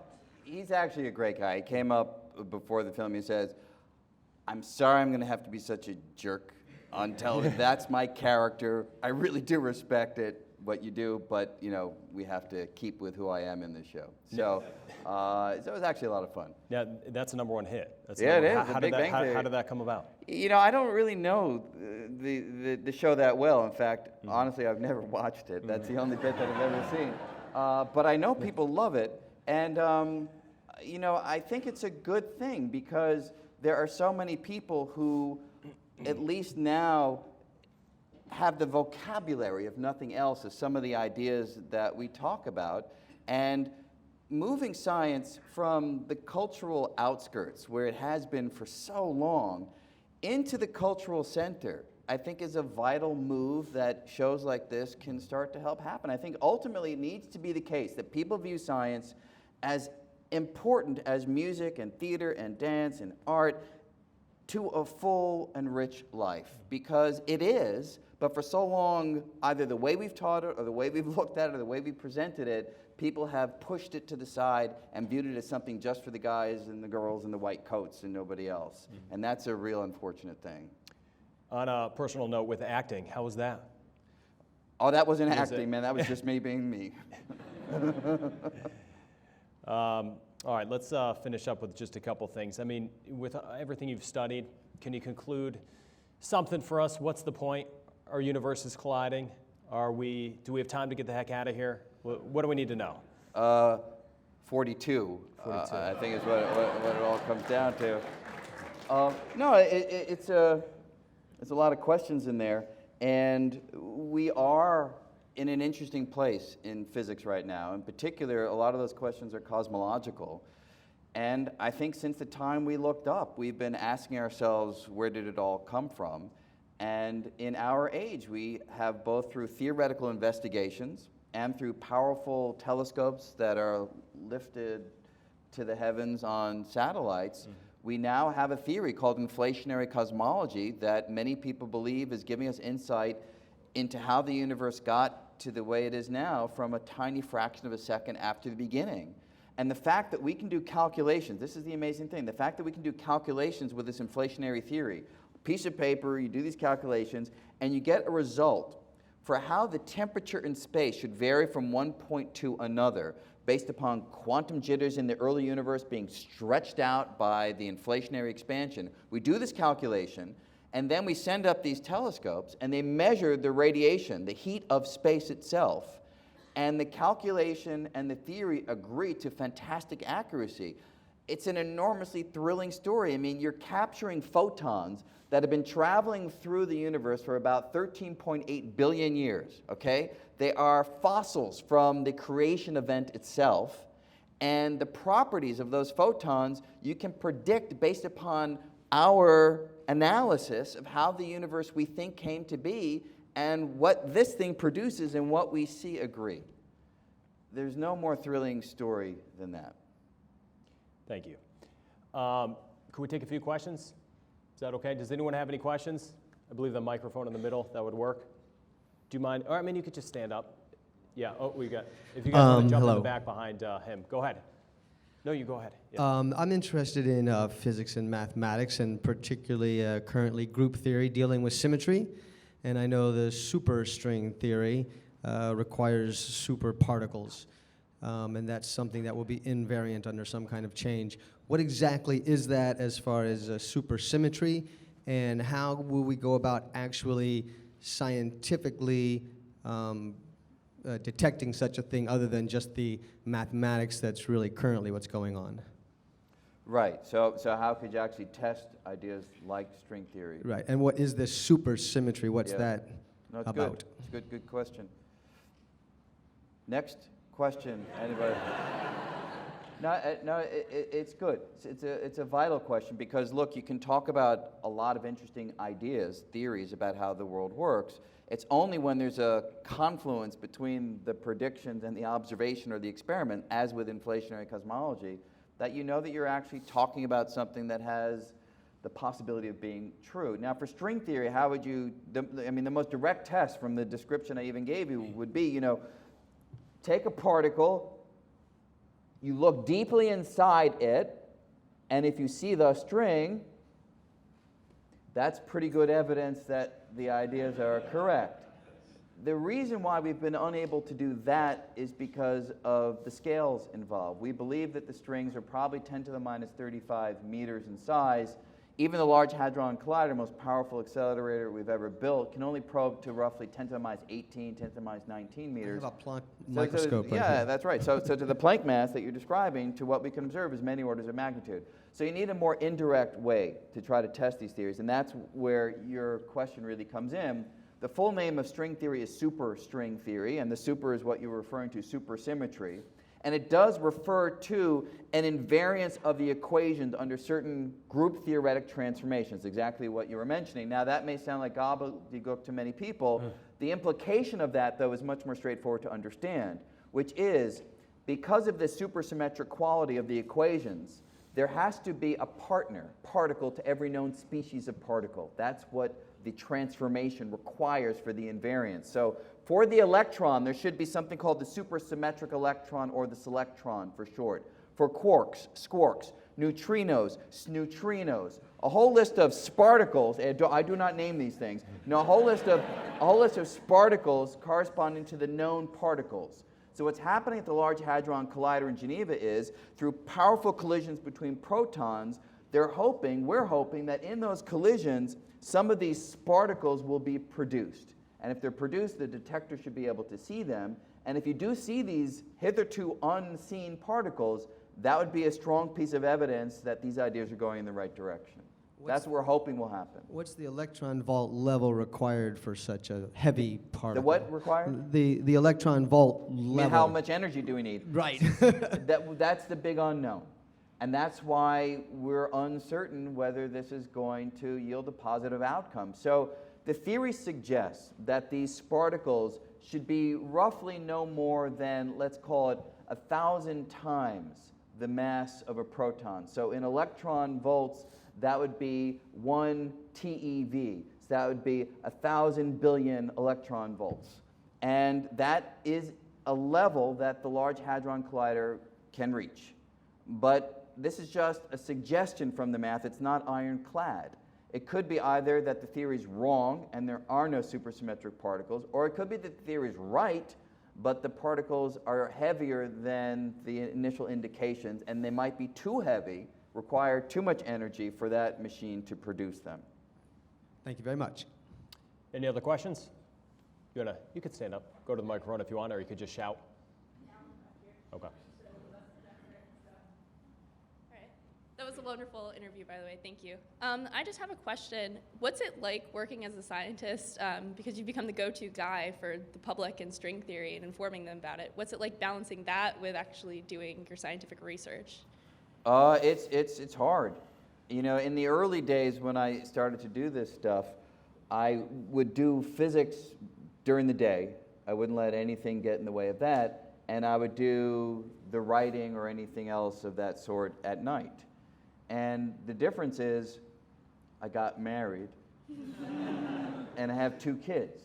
he's actually a great guy. He came up before the film, he says, I'm sorry I'm going to have to be such a jerk on television. That's my character. I really do respect it, what you do, but, you know, we have to keep with who I am in this show. So, so it was actually a lot of fun. Yeah, that's a #1 hit. That's yeah, it is. How did that come about? You know, I don't really know the show that well. In fact, honestly, I've never watched it. That's the only bit that I've ever seen. But I know people love it. And, you know, I think it's a good thing, because there are so many people who, at least now, have the vocabulary, if nothing else, of some of the ideas that we talk about. And moving science from the cultural outskirts, where it has been for so long, into the cultural center, I think is a vital move that shows like this can start to help happen. I think ultimately it needs to be the case that people view science as important as music and theater and dance and art to a full and rich life, because it is, but for so long, either the way we've taught it or the way we've looked at it or the way we've presented it, people have pushed it to the side and viewed it as something just for the guys and the girls in the white coats and nobody else. And that's a real unfortunate thing. On a personal note, with acting, how was that? Oh, that wasn't acting, man. That was just me being me. All right, let's finish up with just a couple things. I mean, with everything you've studied, can you conclude something for us? What's the point? Our universe is colliding. Do we have time to get the heck out of here? What do we need to know? 42. I think is what it all comes down to. No, it's a lot of questions in there, and we are in an interesting place in physics right now. In particular, a lot of those questions are cosmological. And I think since the time we looked up, we've been asking ourselves, where did it all come from? And in our age, we have, both through theoretical investigations and through powerful telescopes that are lifted to the heavens on satellites, we now have a theory called inflationary cosmology that many people believe is giving us insight into how the universe got to the way it is now from a tiny fraction of a second after the beginning. And the fact that we can do calculations, this is the amazing thing, the fact that we can do calculations with this inflationary theory, piece of paper, you do these calculations, and you get a result for how the temperature in space should vary from one point to another, based upon quantum jitters in the early universe being stretched out by the inflationary expansion. We do this calculation, and then we send up these telescopes, and they measure the radiation, the heat of space itself. And the calculation and the theory agree to fantastic accuracy. It's an enormously thrilling story. I mean, you're capturing photons that have been traveling through the universe for about 13.8 billion years, okay? They are fossils from the creation event itself, and the properties of those photons you can predict based upon our analysis of how the universe we think came to be, and what this thing produces and what we see agree. There's no more thrilling story than that. Thank you. Could we take a few questions? Is that okay? Does anyone have any questions? I believe the microphone in the middle, that would work. Do you mind? Or I mean, you could just stand up. Yeah, oh, we got, if you guys want to jump in the back behind him, go ahead. No, you go ahead. Yeah. I'm interested in physics and mathematics, and particularly currently group theory dealing with symmetry. And I know the superstring theory requires superparticles, and that's something that will be invariant under some kind of change. What exactly is that as far as supersymmetry, and how will we go about actually scientifically detecting such a thing other than just the mathematics that's really currently what's going on? Right, so how could you actually test ideas like string theory? Right, and what is this supersymmetry? What's that no, it's about? Good. It's good question. Next question, anybody? No, it's good. It's a vital question because, look, you can talk about a lot of interesting ideas, theories about how the world works. It's only when there's a confluence between the predictions and the observation or the experiment, as with inflationary cosmology, that you know that you're actually talking about something that has the possibility of being true. Now, for string theory, how would you, the most direct test from the description I even gave you would be, take a particle, you look deeply inside it, and if you see the string, that's pretty good evidence that the ideas are correct. The reason why we've been unable to do that is because of the scales involved. We believe that the strings are probably 10 to the minus 35 meters in size. Even the Large Hadron Collider, most powerful accelerator we've ever built, can only probe to roughly 10 to the minus 18, 10 to the minus 19 meters. I have a Planck microscope right yeah, here. that's right. So to the Planck mass that you're describing, to what we can observe is many orders of magnitude. So you need a more indirect way to try to test these theories, and that's where your question really comes in. The full name of string theory is superstring theory, and the super is what you're referring to, supersymmetry. And it does refer to an invariance of the equations under certain group theoretic transformations, exactly what you were mentioning. Now, that may sound like gobbledygook to many people. The implication of that, though, is much more straightforward to understand, which is because of the supersymmetric quality of the equations, there has to be a particle to every known species of particle. That's what the transformation requires for the invariance. So for the electron, there should be something called the supersymmetric electron, or the selectron for short. For quarks, squarks, neutrinos, sneutrinos, a whole list of sparticles. I do not name these things. No, a whole list of sparticles corresponding to the known particles. So what's happening at the Large Hadron Collider in Geneva is, through powerful collisions between protons, we're hoping that in those collisions, some of these sparticles will be produced. And if they're produced, the detector should be able to see them. And if you do see these hitherto unseen particles, that would be a strong piece of evidence that these ideas are going in the right direction. That's what we're hoping will happen. What's the electron volt level required for such a heavy particle? The what required? The electron volt level. You mean how much energy do we need? Right. That's the big unknown. And that's why we're uncertain whether this is going to yield a positive outcome. So the theory suggests that these sparticles should be roughly no more than, let's call it, 1,000 times the mass of a proton. So in electron volts, that would be 1 TeV. So that would be 1,000 billion electron volts. And that is a level that the Large Hadron Collider can reach. But this is just a suggestion from the math. It's not ironclad. It could be either that the theory is wrong and there are no supersymmetric particles, or it could be that the theory is right, but the particles are heavier than the initial indications, and they might be too heavy, require too much energy for that machine to produce them. Thank you very much. Any other questions? You could stand up, go to the microphone if you want, or you could just shout. Okay. That was a wonderful interview, by the way. Thank you. I just have a question. What's it like working as a scientist, because you've become the go-to guy for the public in string theory and informing them about it? What's it like balancing that with actually doing your scientific research? It's hard. You know, in the early days when I started to do this stuff, I would do physics during the day. I wouldn't let anything get in the way of that, and I would do the writing or anything else of that sort at night. And the difference is I got married and I have 2 kids,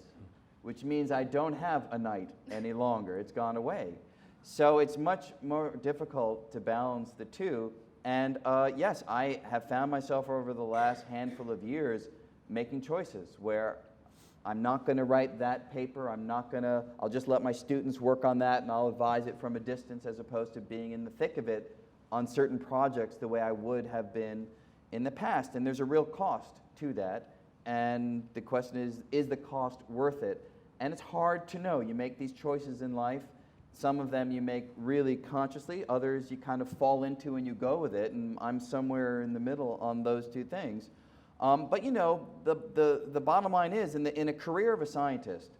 which means I don't have a night any longer. It's gone away. So it's much more difficult to balance the two. And yes, I have found myself over the last handful of years making choices where I'm not going to write that paper. I'll just let my students work on that and I'll advise it from a distance as opposed to being in the thick of it on certain projects the way I would have been in the past. And there's a real cost to that. And the question is the cost worth it? And it's hard to know. You make these choices in life. Some of them you make really consciously. Others you kind of fall into and you go with it. And I'm somewhere in the middle on those 2 things. But you know, the bottom line is, in a career of a scientist,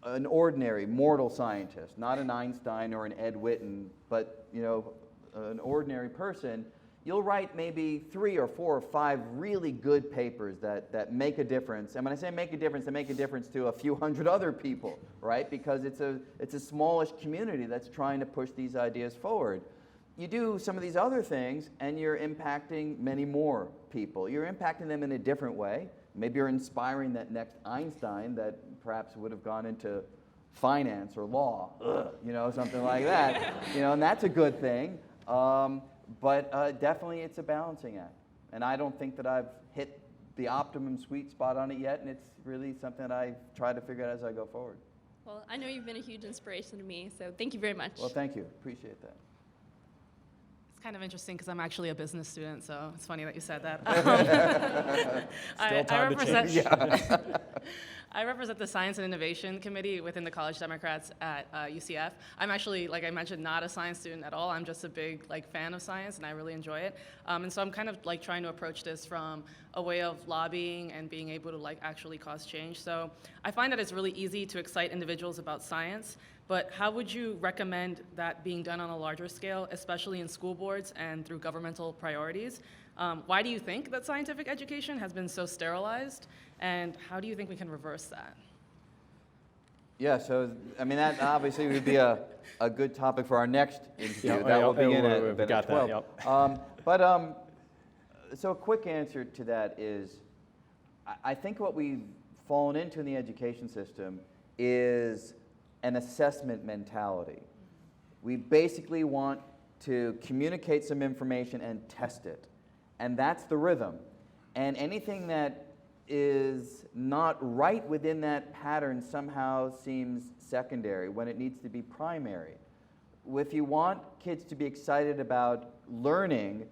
an ordinary mortal scientist, not an Einstein or an Ed Witten, but you know, an ordinary person, you'll write maybe 3 or 4 or 5 really good papers that make a difference. And when I say make a difference, they make a difference to a few hundred other people, right? Because it's a smallish community that's trying to push these ideas forward. You do some of these other things, and you're impacting many more people. You're impacting them in a different way. Maybe you're inspiring that next Einstein that perhaps would have gone into finance or law, you know, something like that. You know, and that's a good thing. But definitely it's a balancing act. And I don't think that I've hit the optimum sweet spot on it yet, and it's really something that I try to figure out as I go forward. Well, I know you've been a huge inspiration to me, so thank you very much. Well, thank you. Appreciate that. It's kind of interesting because I'm actually a business student, so it's funny that you said that. Still time to change. Yeah. I represent the Science and Innovation Committee within the College Democrats at UCF. I'm actually, like I mentioned, not a science student at all. I'm just a big fan of science, and I really enjoy it. And so I'm kind of trying to approach this from a way of lobbying and being able to actually cause change. So I find that it's really easy to excite individuals about science, but how would you recommend that being done on a larger scale, especially in school boards and through governmental priorities? Why do you think that scientific education has been so sterilized, and how do you think we can reverse that? Yeah, so, I mean, that obviously would be a good topic for our next interview. Yeah, that will begin we've at got 12. That, yep. So a quick answer to that is, I think what we've fallen into in the education system is an assessment mentality. We basically want to communicate some information and test it. And that's the rhythm. And anything that is not right within that pattern somehow seems secondary when it needs to be primary. If you want kids to be excited about learning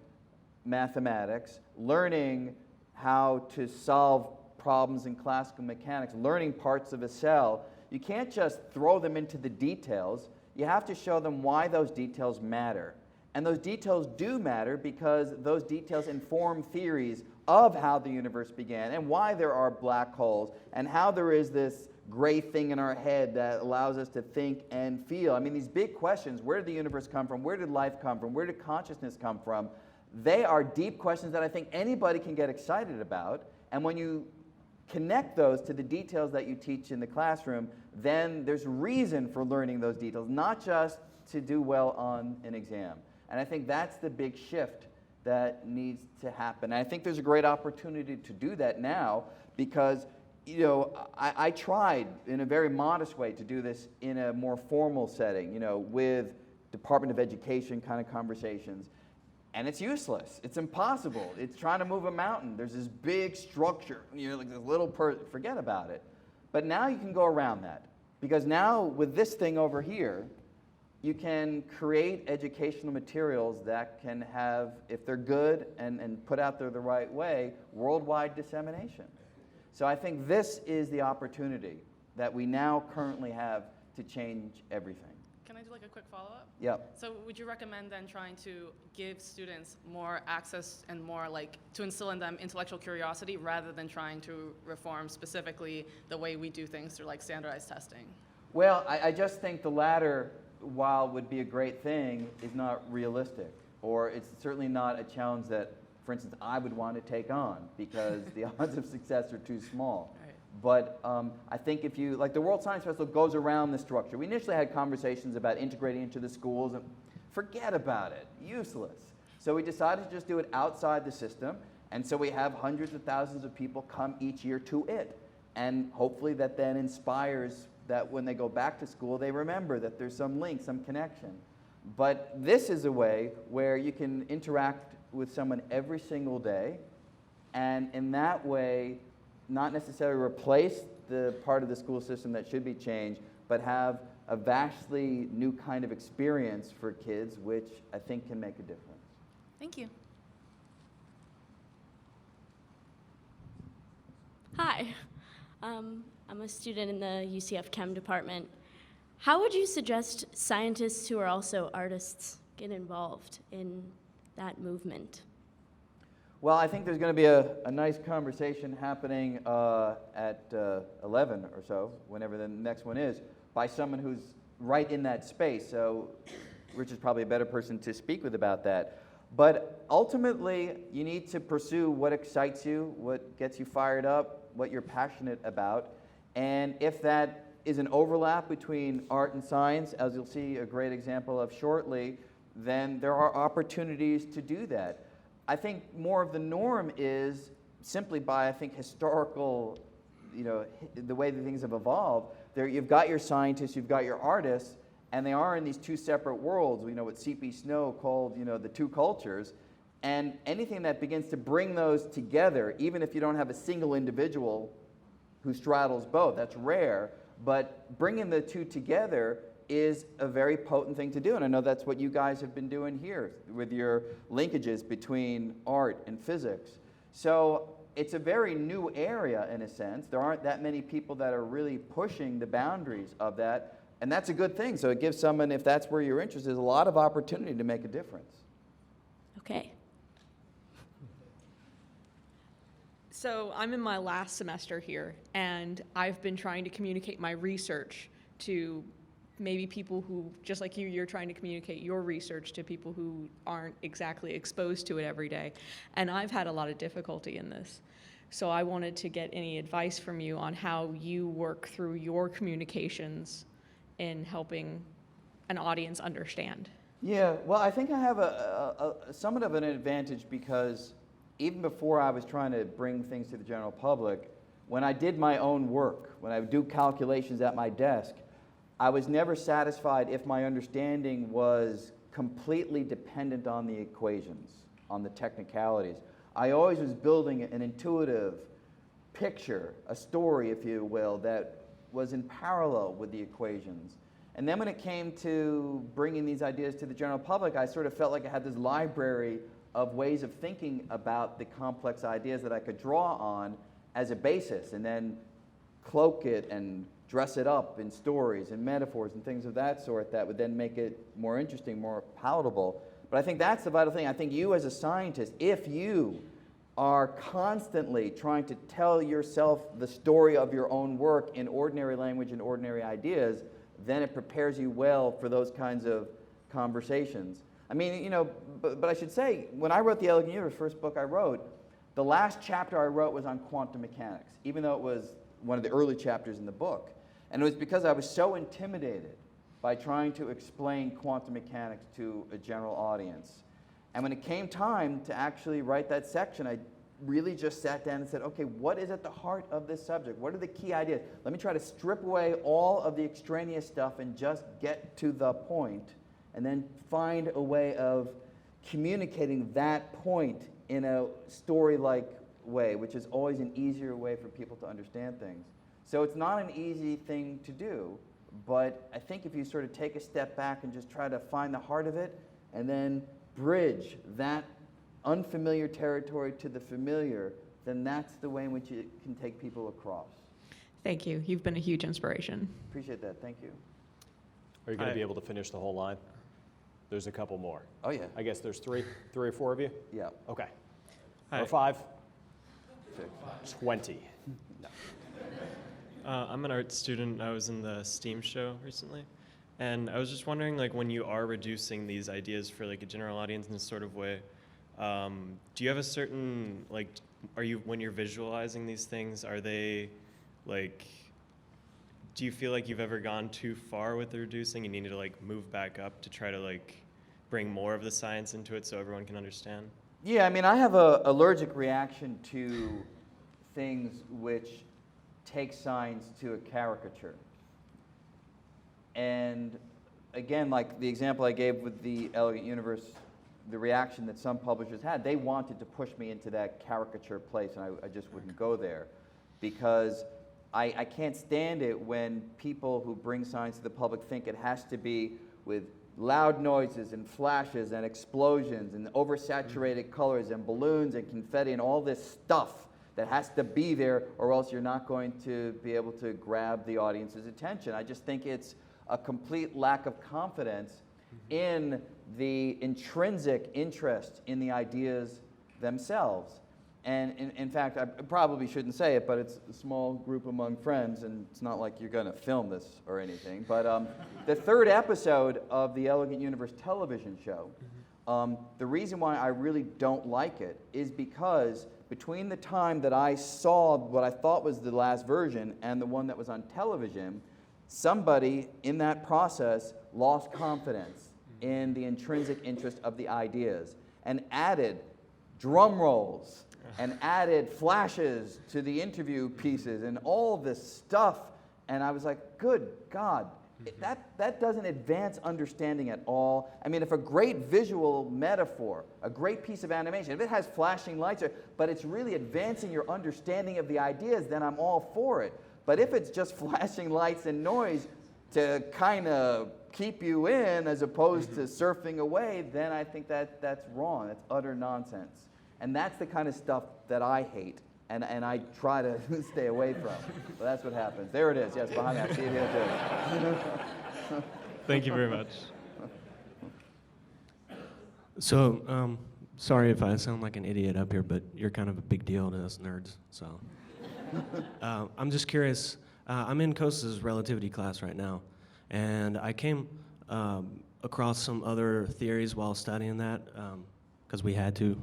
mathematics, learning how to solve problems in classical mechanics, learning parts of a cell, you can't just throw them into the details. You have to show them why those details matter. And those details do matter because those details inform theories of how the universe began and why there are black holes and how there is this gray thing in our head that allows us to think and feel. I mean, these big questions, where did the universe come from? Where did life come from? Where did consciousness come from? They are deep questions that I think anybody can get excited about. And when you connect those to the details that you teach in the classroom, then there's reason for learning those details, not just to do well on an exam. And I think that's the big shift that needs to happen. And I think there's a great opportunity to do that now because, you know, I tried in a very modest way to do this in a more formal setting, you know, with Department of Education kind of conversations. And it's useless. It's impossible. It's trying to move a mountain. There's this big structure. You know, like this little forget about it. But now you can go around that. Because now with this thing over here, you can create educational materials that can have, if they're good and put out there the right way, worldwide dissemination. So I think this is the opportunity that we now currently have to change everything. Can I do like a quick follow-up? Yep. So would you recommend then trying to give students more access and more like to instill in them intellectual curiosity rather than trying to reform specifically the way we do things through like standardized testing? Well, I just think the latter, while would be a great thing, is not realistic. Or it's certainly not a challenge that, for instance, I would want to take on because the odds of success are too small. Right. But I think if you, like the World Science Festival goes around the structure. We initially had conversations about integrating into the schools and forget about it, useless. So we decided to just do it outside the system. And so we have hundreds of thousands of people come each year to it. And hopefully that then inspires that when they go back to school, they remember that there's some link, some connection. But this is a way where you can interact with someone every single day, and in that way, not necessarily replace the part of the school system that should be changed, but have a vastly new kind of experience for kids, which I think can make a difference. Thank you. Hi. I'm a student in the UCF Chem department. How would you suggest scientists who are also artists get involved in that movement? Well, I think there's going to be a nice conversation happening at 11 or so, whenever the next one is, by someone who's right in that space. So Rich is probably a better person to speak with about that. But ultimately, you need to pursue what excites you, what gets you fired up, what you're passionate about. And if that is an overlap between art and science, as you'll see a great example of shortly, then there are opportunities to do that. I think more of the norm is simply by, I think, historical, the way that things have evolved. There, you've got your scientists, you've got your artists, and they are in these two separate worlds. We know what C.P. Snow called, the two cultures. And anything that begins to bring those together, even if you don't have a single individual who straddles both, that's rare, but bringing the two together is a very potent thing to do. And I know that's what you guys have been doing here with your linkages between art and physics. So it's a very new area in a sense. There aren't that many people that are really pushing the boundaries of that. And that's a good thing. So it gives someone, if that's where you're interested, a lot of opportunity to make a difference. Okay. So I'm in my last semester here, and I've been trying to communicate my research to maybe people who, just like you, you're trying to communicate your research to people who aren't exactly exposed to it every day. And I've had a lot of difficulty in this. So I wanted to get any advice from you on how you work through your communications in helping an audience understand. Yeah, well, I think I have a somewhat of an advantage because even before I was trying to bring things to the general public, when I did my own work, when I would do calculations at my desk, I was never satisfied if my understanding was completely dependent on the equations, on the technicalities. I always was building an intuitive picture, a story, if you will, that was in parallel with the equations. And then when it came to bringing these ideas to the general public, I sort of felt like I had this library of ways of thinking about the complex ideas that I could draw on as a basis and then cloak it and dress it up in stories and metaphors and things of that sort that would then make it more interesting, more palatable. But I think that's the vital thing. I think you as a scientist, if you are constantly trying to tell yourself the story of your own work in ordinary language and ordinary ideas, then it prepares you well for those kinds of conversations. I mean, but I should say, when I wrote The Elegant Universe, first book I wrote, the last chapter I wrote was on quantum mechanics, even though it was one of the early chapters in the book. And it was because I was so intimidated by trying to explain quantum mechanics to a general audience. And when it came time to actually write that section, I really just sat down and said, okay, what is at the heart of this subject? What are the key ideas? Let me try to strip away all of the extraneous stuff and just get to the point, and then find a way of communicating that point in a story-like way, which is always an easier way for people to understand things. So it's not an easy thing to do, But I think if you sort of take a step back and just try to find the heart of it, and then bridge that unfamiliar territory to the familiar, then that's the way in which it can take people across. Thank you. You've been a huge inspiration. Appreciate that. Thank you. Are you going to be able to finish the whole line? There's a couple more. Oh, yeah. I guess there's three or four of you? Yeah. Okay. Hi. Or 5? 20. No. I'm an art student. I was in the STEAM show recently. And I was just wondering, like, when you are reducing these ideas for, like, a general audience in this sort of way, do you have a certain, like, when you're visualizing these things, are they, like, do you feel like you've ever gone too far with the reducing? You need to, like, move back up to try to, like, bring more of the science into it so everyone can understand? Yeah, I mean, I have an allergic reaction to things which take science to a caricature. And again, like the example I gave with the Elegant Universe, the reaction that some publishers had, they wanted to push me into that caricature place, and I just wouldn't go there, because I can't stand it when people who bring science to the public think it has to be with loud noises and flashes and explosions and oversaturated colors and balloons and confetti and all this stuff that has to be there, or else you're not going to be able to grab the audience's attention. I just think it's a complete lack of confidence in the intrinsic interest in the ideas themselves. And in fact, I probably shouldn't say it, but it's a small group among friends, and it's not like you're going to film this or anything. But the third episode of the Elegant Universe television show, the reason why I really don't like it is because between the time that I saw what I thought was the last version and the one that was on television, somebody in that process lost confidence in the intrinsic interest of the ideas and added drum rolls and added flashes to the interview pieces and all this stuff. And I was like, good God, that doesn't advance understanding at all. I mean, if a great visual metaphor, a great piece of animation, if it has flashing lights, but it's really advancing your understanding of the ideas, then I'm all for it. But if it's just flashing lights and noise to kind of keep you in as opposed to surfing away, then I think that's wrong. That's utter nonsense. And that's the kind of stuff that I hate, and I try to stay away from. But that's what happens. There it is, yes, behind that. See it here too. Thank you very much. So, sorry if I sound like an idiot up here, but you're kind of a big deal to us nerds, so. I'm just curious. I'm in Costa's relativity class right now, and I came across some other theories while studying that, because we had to.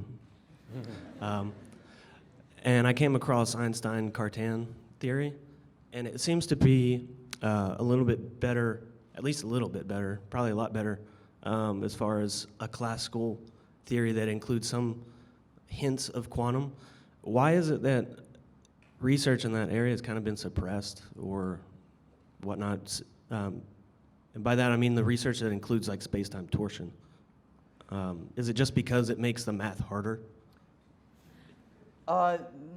And I came across Einstein-Cartan theory, and it seems to be a little bit better, at least a little bit better, probably a lot better, as far as a classical theory that includes some hints of quantum. Why is it that research in that area has kind of been suppressed or whatnot? And by that I mean the research that includes like space-time torsion. Is it just because it makes the math harder?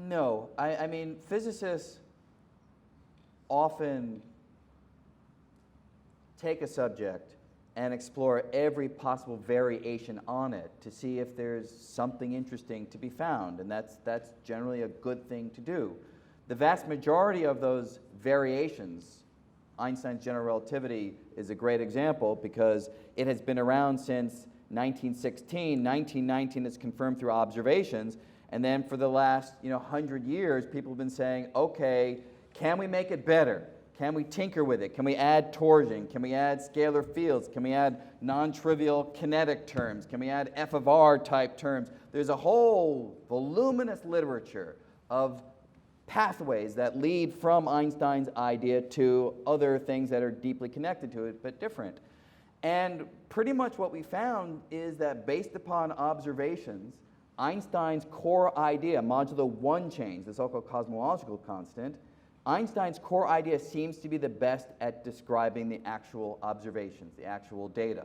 No. I mean, physicists often take a subject and explore every possible variation on it to see if there's something interesting to be found, and that's generally a good thing to do. The vast majority of those variations, Einstein's general relativity is a great example because it has been around since 1916. 1919 is confirmed through observations. And then for the last 100 years, people have been saying, okay, can we make it better? Can we tinker with it? Can we add torsion? Can we add scalar fields? Can we add non-trivial kinetic terms? Can we add F of R type terms? There's a whole voluminous literature of pathways that lead from Einstein's idea to other things that are deeply connected to it, but different. And pretty much what we found is that based upon observations, Einstein's core idea, modulo 1 change, the so-called cosmological constant, Einstein's core idea seems to be the best at describing the actual observations, the actual data.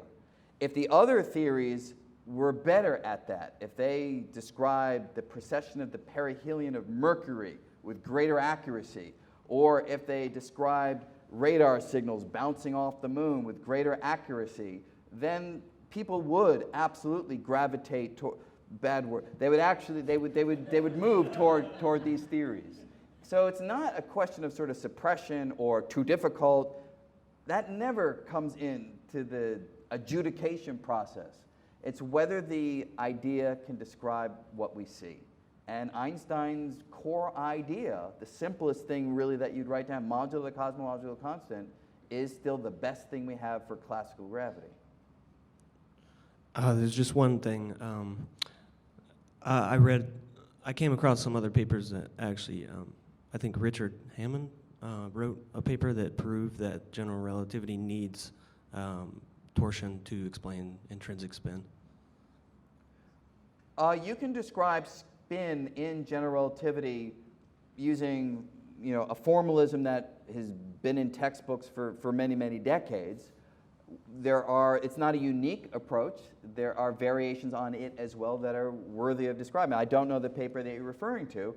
If the other theories were better at that, if they described the precession of the perihelion of Mercury with greater accuracy, or if they described radar signals bouncing off the moon with greater accuracy, then people would absolutely gravitate toward bad word. They would move toward these theories. So it's not a question of sort of suppression or too difficult. That never comes into the adjudication process. It's whether the idea can describe what we see. And Einstein's core idea, the simplest thing really that you'd write down, modulo the cosmological constant, is still the best thing we have for classical gravity. There's just one thing. I came across some other papers that actually, I think Richard Hammond wrote a paper that proved that general relativity needs torsion to explain intrinsic spin. You can describe spin in general relativity using, a formalism that has been in textbooks for many, many decades. It's not a unique approach. There are variations on it as well that are worthy of describing. I don't know the paper that you're referring to,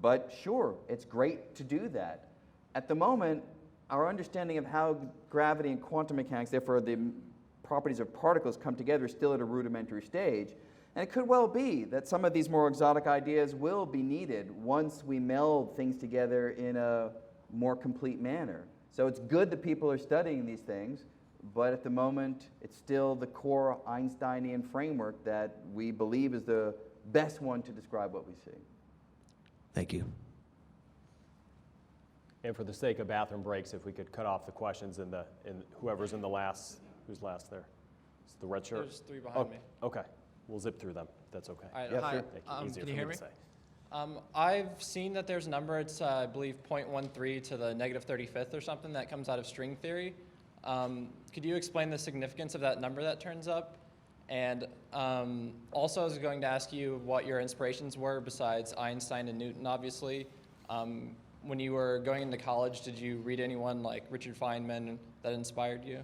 but sure, it's great to do that. At the moment, our understanding of how gravity and quantum mechanics, therefore the properties of particles, come together is still at a rudimentary stage. And it could well be that some of these more exotic ideas will be needed once we meld things together in a more complete manner. So it's good that people are studying these things, but at the moment, it's still the core Einsteinian framework that we believe is the best one to describe what we see. Thank you. And for the sake of bathroom breaks, if we could cut off the questions in whoever's in the last, who's last there? It's the red shirt? There's 3 behind me. Okay. We'll zip through them. That's okay. All right, Yeah, hi. sure. Easier Can you for hear me me? to say. I've seen that there's a number, it's I believe 0.13 to the negative 35th or something that comes out of string theory. Could you explain the significance of that number that turns up? And also I was going to ask you what your inspirations were besides Einstein and Newton, obviously. When you were going into college, did you read anyone like Richard Feynman that inspired you?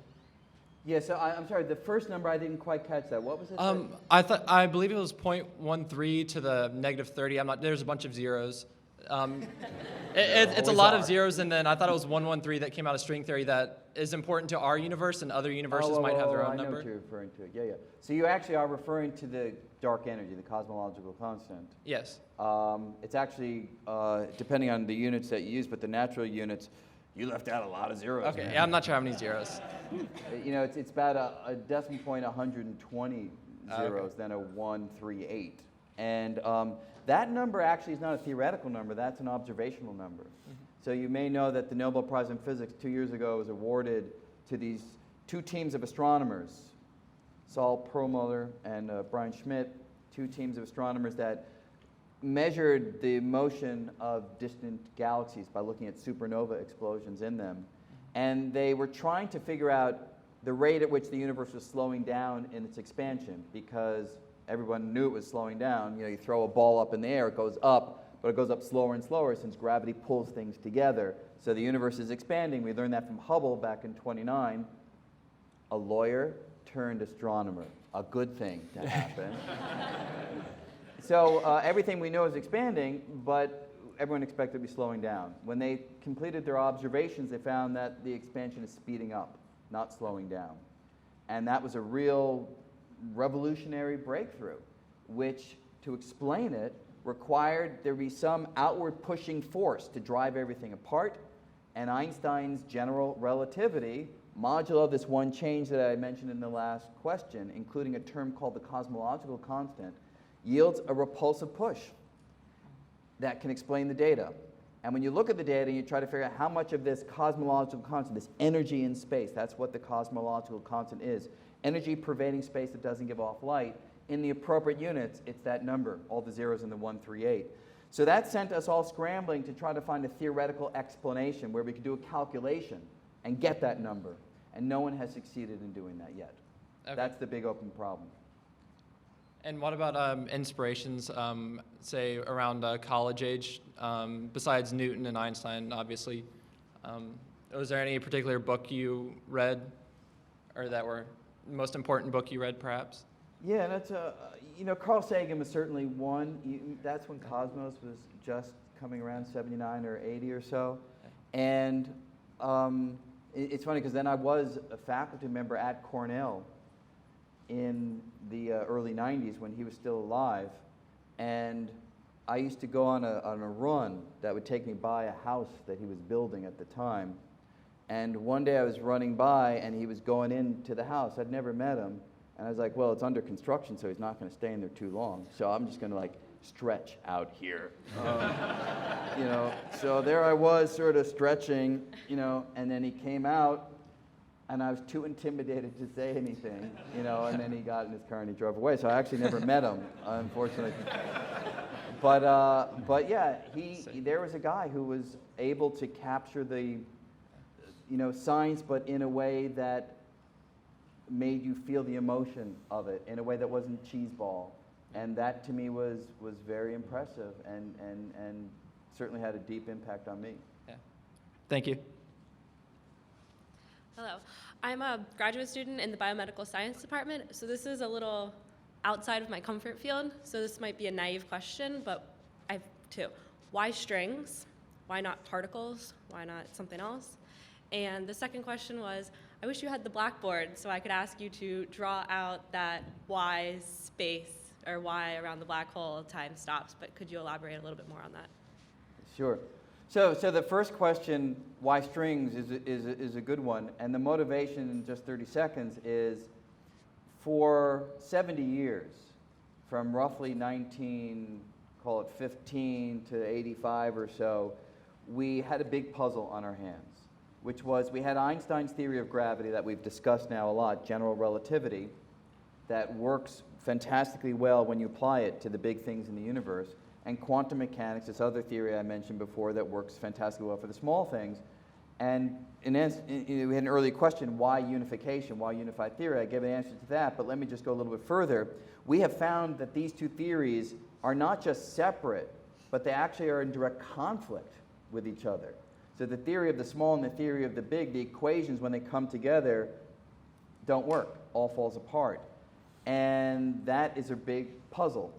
Yeah, so I'm sorry, the first number, I didn't quite catch that. What was it? I believe it was 0.13 to the negative 30. There's a bunch of zeros. It's a lot of zeros, and then I thought it was 113 that came out of string theory that is important to our universe, and other universes might have their own number. I know what you're referring to. Yeah. So you actually are referring to the dark energy, the cosmological constant. Yes. It's actually, depending on the units that you use, but the natural units, you left out a lot of zeros. Okay, yeah, I'm not sure how many zeros. It's about a decimal point 120 zeros, okay. then a 138. And that number actually is not a theoretical number, that's an observational number. Mm-hmm. So you may know that the Nobel Prize in Physics 2 years ago was awarded to these 2 teams of astronomers, Saul Perlmutter and Brian Schmidt, 2 teams of astronomers that measured the motion of distant galaxies by looking at supernova explosions in them. And they were trying to figure out the rate at which the universe was slowing down in its expansion, because everyone knew it was slowing down. You throw a ball up in the air, it goes up, but it goes up slower and slower since gravity pulls things together. So the universe is expanding. We learned that from Hubble back in '29. A lawyer turned astronomer. A good thing to happen. So everything we know is expanding, but everyone expected to be slowing down. When they completed their observations, they found that the expansion is speeding up, not slowing down. And that was a real revolutionary breakthrough, which, to explain it, required there be some outward pushing force to drive everything apart. And Einstein's general relativity, modulo this one change that I mentioned in the last question, including a term called the cosmological constant, yields a repulsive push that can explain the data. And when you look at the data, you try to figure out how much of this cosmological constant, this energy in space, that's what the cosmological constant is, energy pervading space that doesn't give off light, in the appropriate units, it's that number, all the zeros in the 138. So that sent us all scrambling to try to find a theoretical explanation where we could do a calculation and get that number. And no one has succeeded in doing that yet. Okay. That's the big open problem. And what about inspirations, say, around college age, besides Newton and Einstein, obviously? Was there any particular book you read, or that were the most important book you read, perhaps? Yeah, that's Carl Sagan was certainly one. That's when Cosmos was just coming around, 79 or 80 or so. And It's funny because then I was a faculty member at Cornell in the early 90s when he was still alive, and I used to go on a run that would take me by a house that he was building at the time. And one day I was running by and he was going into the house. I'd never met him. And I was like, well, it's under construction, so he's not going to stay in there too long. So I'm just going to like stretch out here. You know, so there I was sort of stretching, you know, and then he came out and I was too intimidated to say anything, you know, and then he got in his car and he drove away. So I actually never met him, unfortunately. But yeah, there was a guy who was able to capture the, you know, science, but in a way that made you feel the emotion of it, in a way that wasn't cheeseball. And that to me was very impressive and certainly had a deep impact on me. Yeah. Thank you. Hello. I'm a graduate student in the biomedical science department, so this is a little outside of my comfort field, so this might be a naive question, but I have two. Why strings? Why not particles? Why not something else? And the second question was, I wish you had the blackboard so I could ask you to draw out that why space or why around the black hole time stops, but could you elaborate a little bit more on that? Sure. So the first question, why strings, is a good one, and the motivation in just 30 seconds is for 70 years, from roughly 15 to 85 or so, we had a big puzzle on our hands, which was we had Einstein's theory of gravity that we've discussed now a lot, general relativity, that works fantastically well when you apply it to the big things in the universe, and quantum mechanics, this other theory I mentioned before that works fantastically well for the small things. And we had an early question, why unification, why unified theory? I gave an answer to that, but let me just go a little bit further. We have found that these two theories are not just separate, but they actually are in direct conflict with each other. So the theory of the small and the theory of the big, the equations, when they come together, don't work, all falls apart. And that is a big puzzle.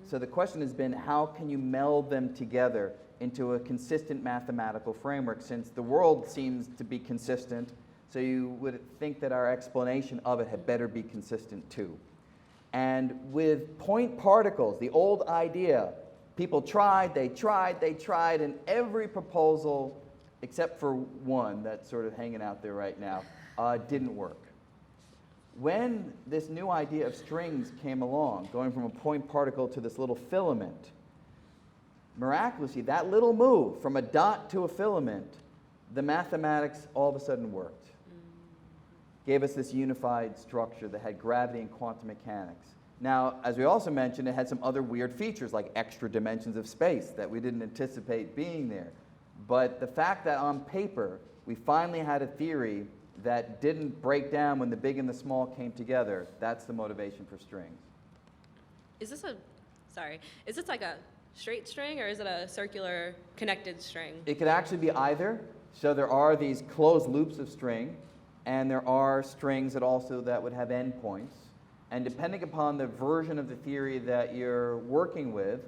So the question has been, how can you meld them together into a consistent mathematical framework, since the world seems to be consistent, so you would think that our explanation of it had better be consistent too. And with point particles, the old idea, people tried, and every proposal, except for one that's sort of hanging out there right now, didn't work. When this new idea of strings came along, going from a point particle to this little filament, miraculously, that little move from a dot to a filament, the mathematics all of a sudden worked. Gave us this unified structure that had gravity and quantum mechanics. Now, as we also mentioned, it had some other weird features like extra dimensions of space that we didn't anticipate being there. But the fact that on paper, we finally had a theory that didn't break down when the big and the small came together, that's the motivation for strings. Is this like a straight string or is it a circular connected string? It could actually be either. So there are these closed loops of string, and there are strings that would have endpoints. And depending upon the version of the theory that you're working with,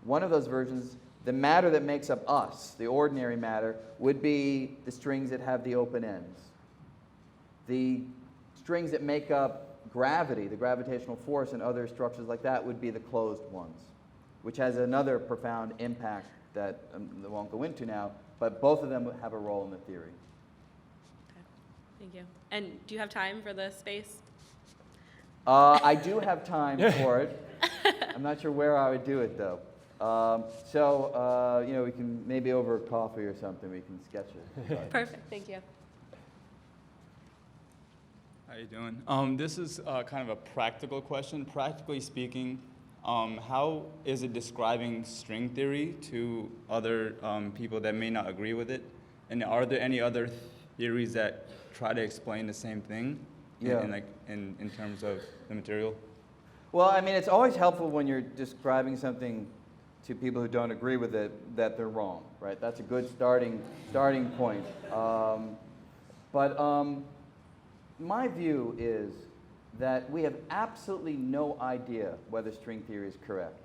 one of those versions, the matter that makes up us, the ordinary matter, would be the strings that have the open ends. The strings that make up gravity, the gravitational force, and other structures like that would be the closed ones, which has another profound impact that I won't go into now, but both of them have a role in the theory. Okay. Thank you. And do you have time for the space? I do have time for it. I'm not sure where I would do it, though. You know, we can maybe over coffee or something, we can sketch it. Perfect. Thank you. How you doing? This is kind of a practical question. Practically speaking, how is it describing string theory to other people that may not agree with it? And are there any other theories that try to explain the same thing in terms of the material? Well, I mean, it's always helpful when you're describing something to people who don't agree with it that they're wrong, right? That's a good starting point. My view is that we have absolutely no idea whether string theory is correct.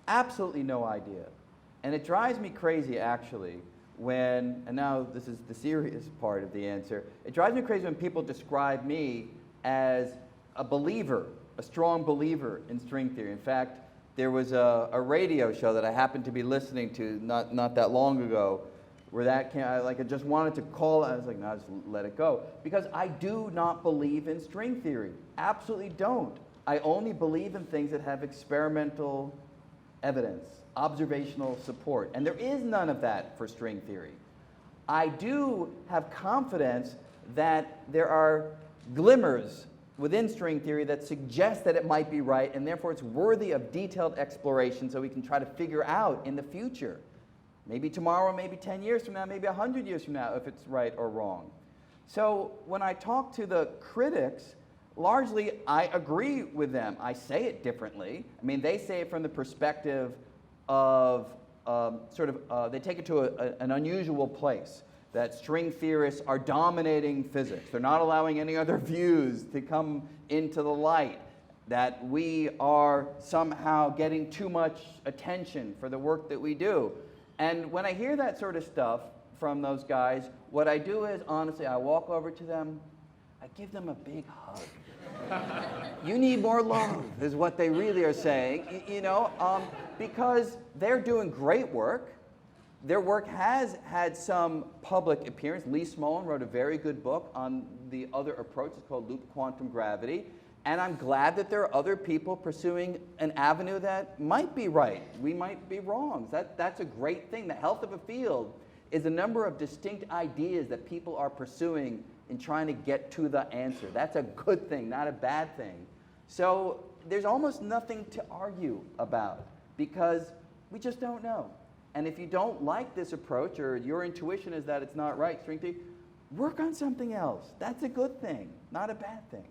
Absolutely no idea. And it drives me crazy, actually, and now this is the serious part of the answer, it drives me crazy when people describe me as a believer, a strong believer in string theory. In fact, there was a radio show that I happened to be listening to not that long ago where that came, I just wanted to call, I was like, no, just let it go. Because I do not believe in string theory. Absolutely don't. I only believe in things that have experimental evidence, observational support. And there is none of that for string theory. I do have confidence that there are glimmers within string theory that suggest that it might be right, and therefore it's worthy of detailed exploration so we can try to figure out in the future, maybe tomorrow, maybe 10 years from now, maybe 100 years from now, if it's right or wrong. So when I talk to the critics, largely I agree with them. I say it differently. I mean, they say it from the perspective of they take it to an unusual place, that string theorists are dominating physics. They're not allowing any other views to come into the light, that we are somehow getting too much attention for the work that we do. And when I hear that sort of stuff from those guys, what I do is, honestly, I walk over to them, I give them a big hug. You need more love, is what they really are saying, because they're doing great work. Their work has had some public appearance. Lee Smolin wrote a very good book on the other approach. It's called Loop Quantum Gravity. And I'm glad that there are other people pursuing an avenue that might be right. We might be wrong. That's a great thing. The health of a field is a number of distinct ideas that people are pursuing in trying to get to the answer. That's a good thing, not a bad thing. So there's almost nothing to argue about because we just don't know. And if you don't like this approach, or your intuition is that it's not right, string theory, work on something else. That's a good thing, not a bad thing.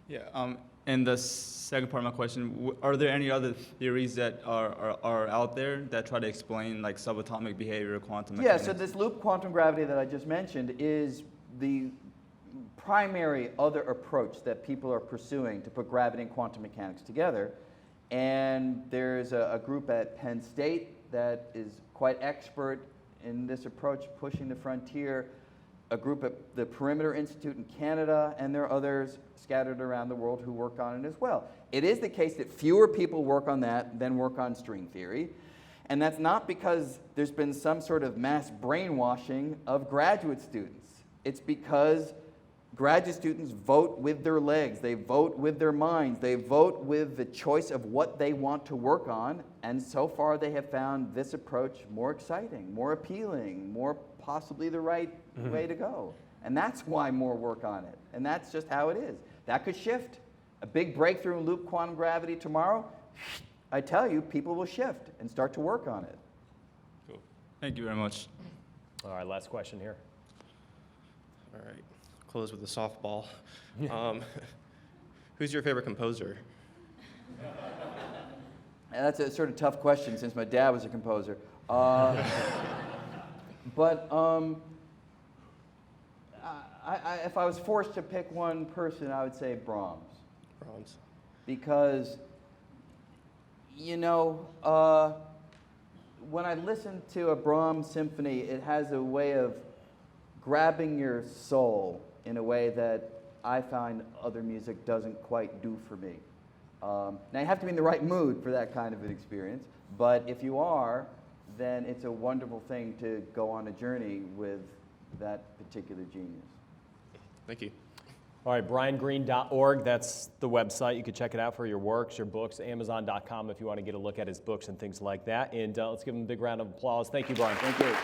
Yeah. And the second part of my question: are there any other theories that are out there that try to explain like subatomic behavior, quantum mechanics? Yeah. So this loop quantum gravity that I just mentioned is the primary other approach that people are pursuing to put gravity and quantum mechanics together. And there's a group at Penn State that is quite expert in this approach, pushing the frontier, a group at the Perimeter Institute in Canada, and there are others scattered around the world who work on it as well. It is the case that fewer people work on that than work on string theory, and that's not because there's been some sort of mass brainwashing of graduate students. It's because graduate students vote with their legs, they vote with their minds, they vote with the choice of what they want to work on, and so far they have found this approach more exciting, more appealing, more possibly the right way to go. And that's why more work on it, and that's just how it is. That could shift. A big breakthrough in loop quantum gravity tomorrow, I tell you, people will shift and start to work on it. Cool. Thank you very much. All right, last question here. All right. Close with a softball. Who's your favorite composer? That's a sort of tough question since my dad was a composer. But if I was forced to pick one person, I would say Brahms. Brahms. Because, when I listen to a Brahms symphony, it has a way of grabbing your soul in a way that I find other music doesn't quite do for me. Now, you have to be in the right mood for that kind of an experience, but if you are, then it's a wonderful thing to go on a journey with that particular genius. Thank you. All right, briangreene.org, that's the website. You can check it out for your works, your books, Amazon.com if you want to get a look at his books and things like that. And let's give him a big round of applause. Thank you, Brian. Thank you.